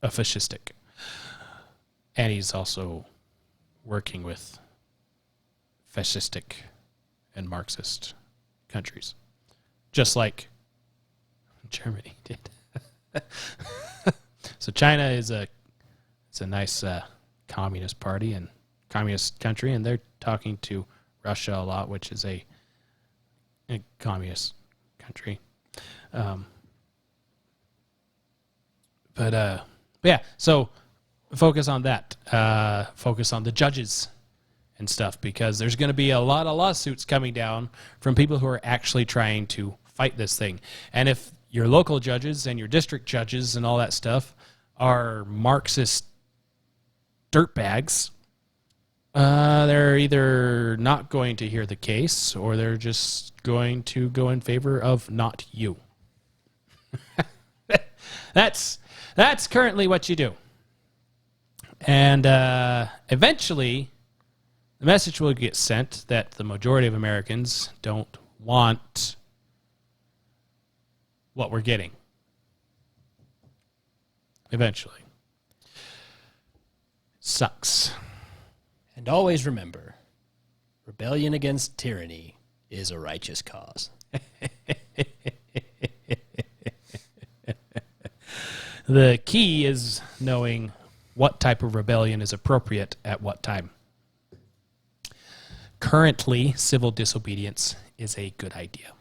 fascistic. And he's also working with fascistic and Marxist countries, just like Germany did. So China is a nice communist party and communist country, and they're talking to Russia a lot, which is a communist country. But yeah, so focus on that. Focus on the judges and stuff, because there's going to be a lot of lawsuits coming down from people who are actually trying to fight this thing. And if your local judges and your district judges and all that stuff are Marxist dirtbags, they're either not going to hear the case or they're just going to go in favor of not you. That's currently what you do. And eventually, the message will get sent that the majority of Americans don't want what we're getting. Eventually. Sucks. And always remember, rebellion against tyranny is a righteous cause. The key is knowing what type of rebellion is appropriate at what time. Currently, civil disobedience is a good idea.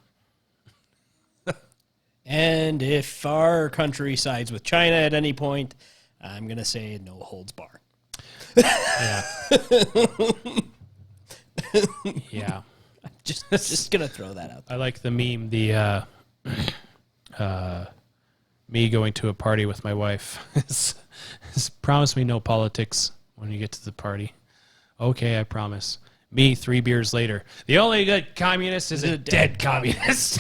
And if our country sides with China at any point, I'm going to say no holds bar. Yeah. Yeah. Just going to throw that out there. I like the meme, me going to a party with my wife. Promise me no politics when you get to the party. Okay, I promise. Me, 3 beers later. The only good communist is a dead communist.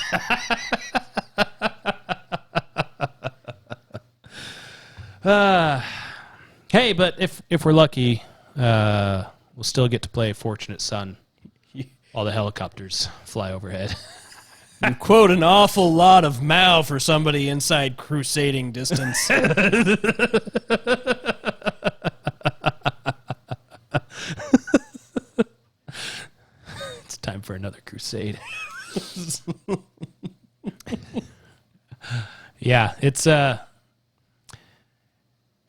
Hey, but if we're lucky, we'll still get to play Fortunate Son while the helicopters fly overhead. You quote an awful lot of Mao for somebody inside crusading distance. It's time for another crusade. Yeah, it's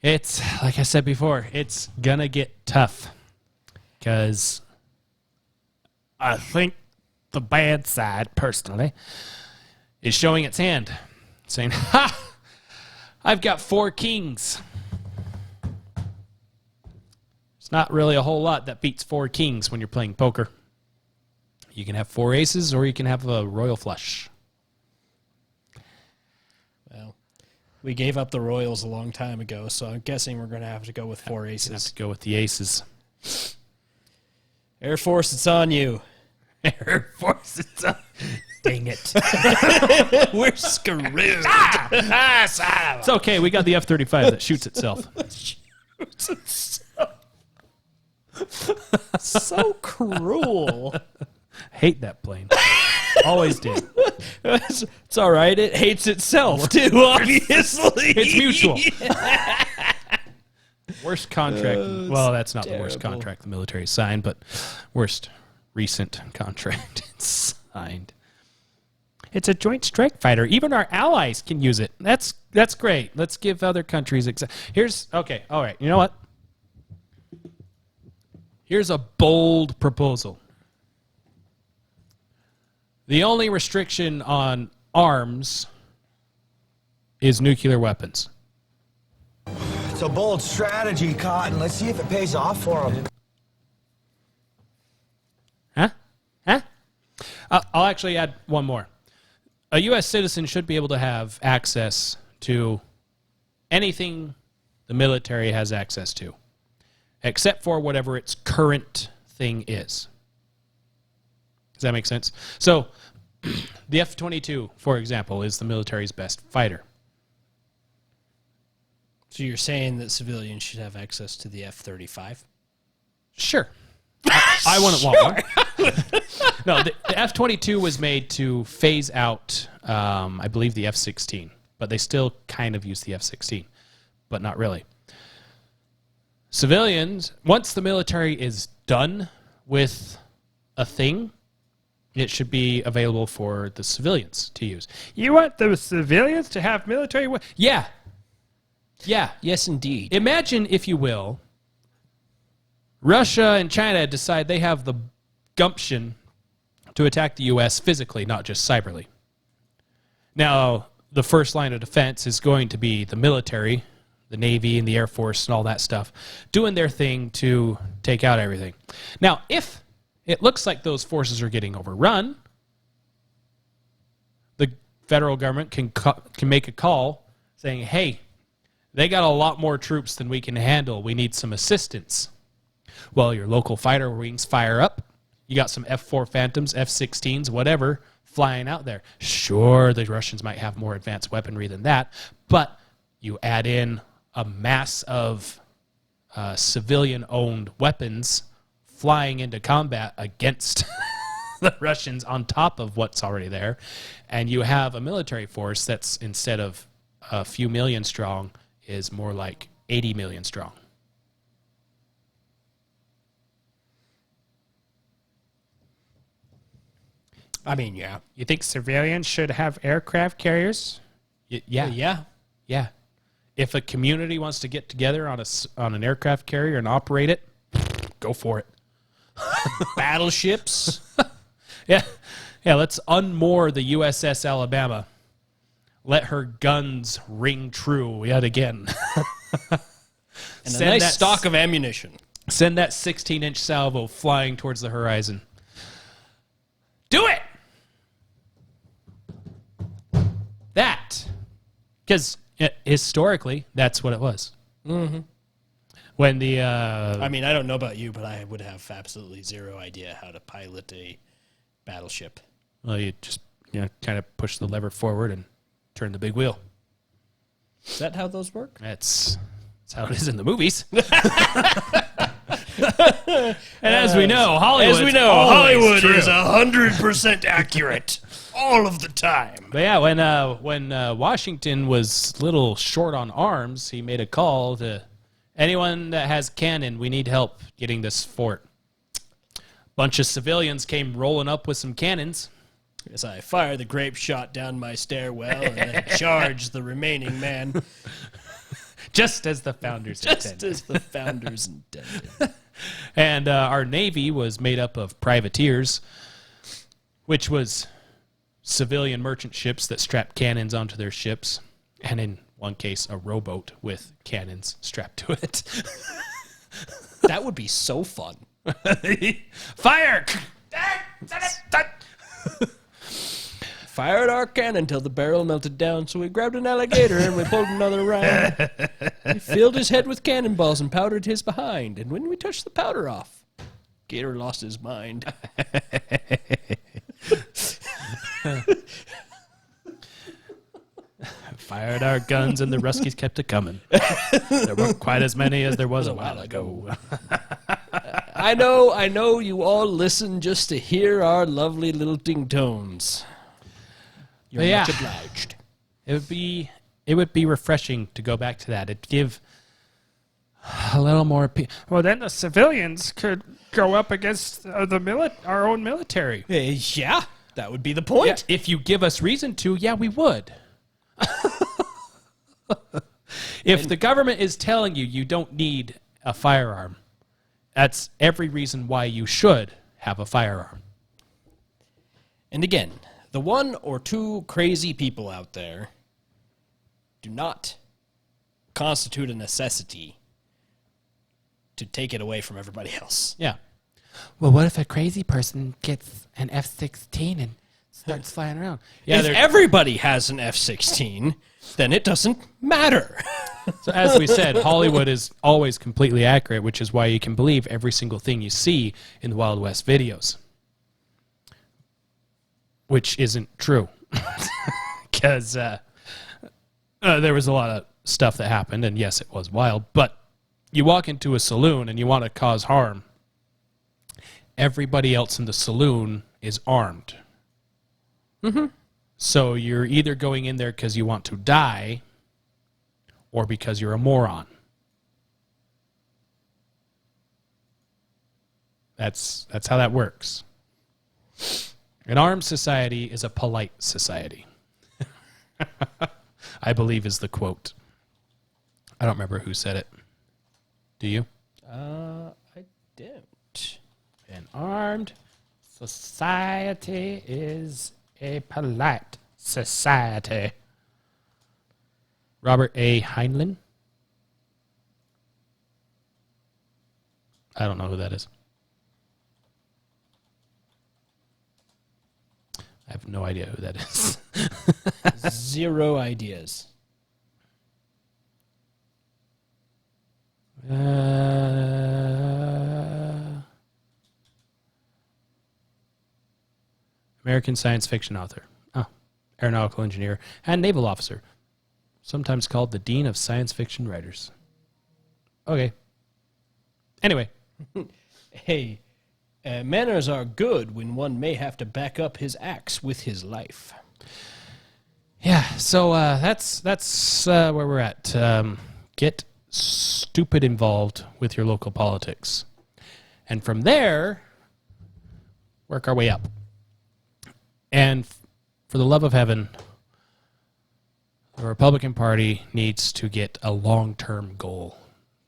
like I said before, it's gonna get tough because I think the bad side, personally, is showing its hand, saying, "Ha! I've got 4 kings." It's not really a whole lot that beats 4 kings when you're playing poker. You can have 4 aces, or you can have a royal flush. Well, we gave up the royals a long time ago, so I'm guessing we're going to have to go with 4 aces. Have to go with the aces. Air Force, it's on you. Air Force, it's on. Dang it. We're screwed. It's okay. We got the F-35 that shoots itself. So cruel. Hate that plane. Always did. It's all right. It hates itself, too, obviously. It's mutual. Worst contract. Well, that's not the worst contract the military signed, but worst recent contract signed. It's a joint strike fighter. Even our allies can use it. That's great. Let's give other countries. Okay. All right. You know what? Here's a bold proposal. The only restriction on arms is nuclear weapons. It's a bold strategy, Cotton. Let's see if it pays off for them. Huh? I'll actually add one more. A U.S. citizen should be able to have access to anything the military has access to, except for whatever its current thing is. Does that make sense? So, the F-22, for example, is the military's best fighter. So you're saying that civilians should have access to the F-35? Sure. I wouldn't want one. No, the F-22 was made to phase out, I believe, the F-16. But they still kind of use the F-16, but not really. Civilians, once the military is done with a thing, it should be available for the civilians to use. You want the civilians to have military? Yeah. Yes, indeed. Imagine, if you will, Russia and China decide they have the gumption to attack the U.S. physically, not just cyberly. Now, the first line of defense is going to be the military, the Navy and the Air Force and all that stuff, doing their thing to take out everything. Now, if it looks like those forces are getting overrun, the federal government can make a call saying, hey, they got a lot more troops than we can handle. We need some assistance. Well, your local fighter wings fire up. You got some F-4 Phantoms, F-16s, whatever, flying out there. Sure, the Russians might have more advanced weaponry than that, but you add in a mass of civilian-owned weapons flying into combat against the Russians on top of what's already there, and you have a military force that's, instead of a few million strong, is more like 80 million strong. I mean, yeah. You think civilians should have aircraft carriers? Yeah. If a community wants to get together on an aircraft carrier and operate it, go for it. Battleships. Yeah, let's unmoor the USS Alabama. Let her guns ring true yet again. And a nice stock of ammunition. Send that 16-inch salvo flying towards the horizon. Do it! That. Because historically, that's what it was. Mm-hmm. When the... I mean, I don't know about you, but I would have absolutely zero idea how to pilot a battleship. Well, you just kind of push the lever forward and turn the big wheel. Is that how those work? That's how it is in the movies. And as we know, Hollywood is 100% accurate all of the time. But yeah, when Washington was a little short on arms, he made a call to anyone that has cannon. We need help getting this fort. Bunch of civilians came rolling up with some cannons. As I fire the grape shot down my stairwell and then charge the remaining man. Just as the founders intended. Just as the founders intended. And our Navy was made up of privateers, which was civilian merchant ships that strapped cannons onto their ships, and in one case, a rowboat with cannons strapped to it. That would be so fun. Fire! Fired our cannon until the barrel melted down, so we grabbed an alligator and we pulled another round. We filled his head with cannonballs and powdered his behind, and when we touched the powder off, Gator lost his mind. Fired our guns and the Ruskies kept it coming. There weren't quite as many as there was a while ago. I know you all listen just to hear our lovely little ding tones. You're much obliged. It would be refreshing to go back to that. It'd give a little more. Well, then the civilians could go up against our own military. Yeah, that would be the point. Yeah, if you give us reason to, yeah, we would. If the government is telling you you don't need a firearm, that's every reason why you should have a firearm. And again, the one or two crazy people out there do not constitute a necessity to take it away from everybody else. Yeah. Well, what if a crazy person gets an F-16 and starts flying around? Yeah, if everybody has an F-16, then it doesn't matter. So as we said, Hollywood is always completely accurate, which is why you can believe every single thing you see in the Wild West videos. Which isn't true. Because there was a lot of stuff that happened, and yes, it was wild. But you walk into a saloon and you want to cause harm. Everybody else in the saloon is armed. Mm-hmm. So you're either going in there because you want to die or because you're a moron. That's how that works. An armed society is a polite society. I believe is the quote. I don't remember who said it. Do you? I don't. An armed society is a polite society. Robert A. Heinlein? I don't know who that is. I have no idea who that is. Zero ideas. American science fiction author. Oh, aeronautical engineer and naval officer. Sometimes called the Dean of Science Fiction Writers. Okay. Anyway. Hey, manners are good when one may have to back up his acts with his life. Yeah, so that's where we're at. Get stupid involved with your local politics. And from there, work our way up. And for the love of heaven, the Republican Party needs to get a long-term goal,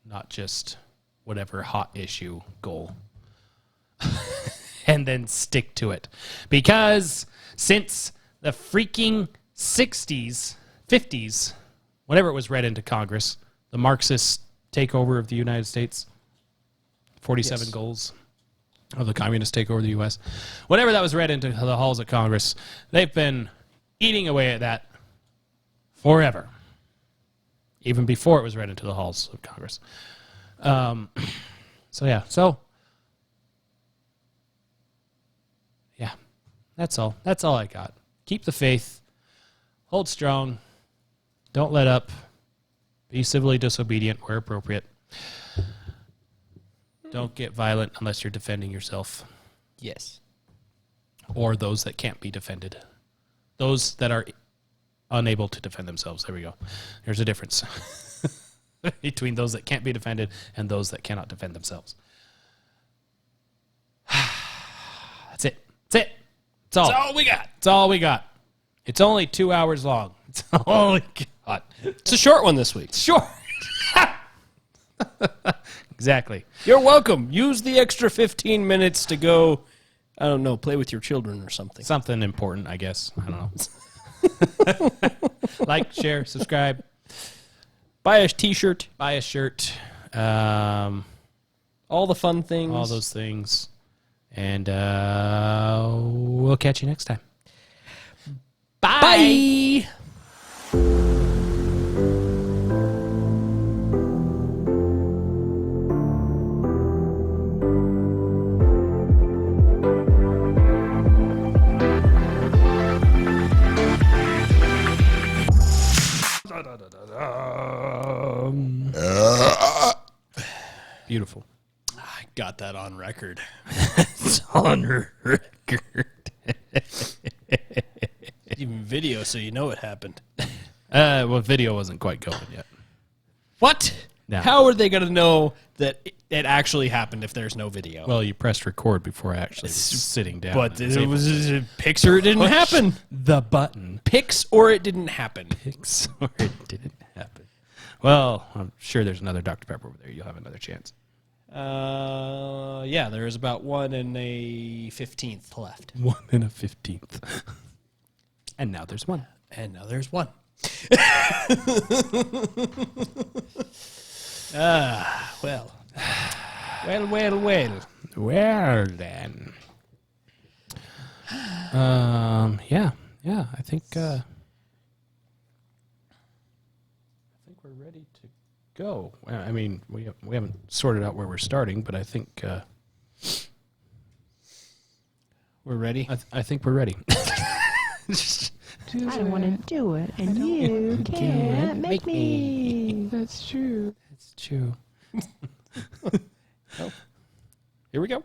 not just whatever hot issue goal. And then stick to it. Because since the freaking 60s, 50s, whenever it was read into Congress, the Marxist takeover of the United States, 47 goals of the communist takeover of the U.S., whenever that was read into the halls of Congress, they've been eating away at that forever, even before it was read into the halls of Congress. That's all. That's all I got. Keep the faith. Hold strong. Don't let up. Be civilly disobedient where appropriate. Don't get violent unless you're defending yourself. Yes. Or those that can't be defended. Those that are unable to defend themselves. There we go. There's a difference between those that can't be defended and those that cannot defend themselves. That's it. That's it. It's all we got. It's all we got. It's only 2 hours long. It's all we got. It's a short one this week. Short. Exactly. You're welcome. Use the extra 15 minutes to go, I don't know, play with your children or something. Something important, I guess. I don't know. Like, share, subscribe. Buy a t-shirt. Buy a shirt. All the fun things. All those things. And we'll catch you next time. Bye. Beautiful. I got that on record. It's on record. Even video, so you know it happened. Well, video wasn't quite going yet. What? No. How are they going to know that it actually happened if there's no video? Well, you pressed record before I actually was sitting down. But it was a pics or it didn't happen. The button. Pics or it didn't happen. Pics or it didn't happen. Well, I'm sure there's another Dr. Pepper over there. You'll have another chance. Yeah, there is about 1 and a 15th left. 1 and a 15th. And now there's 1. And now there's 1. Well. Well then. Yeah, I think we're ready to go. I mean, we haven't sorted out where we're starting, but I think we're ready. I think we're ready. I want to do it, and you can't make me. That's true. That's true. Here we go.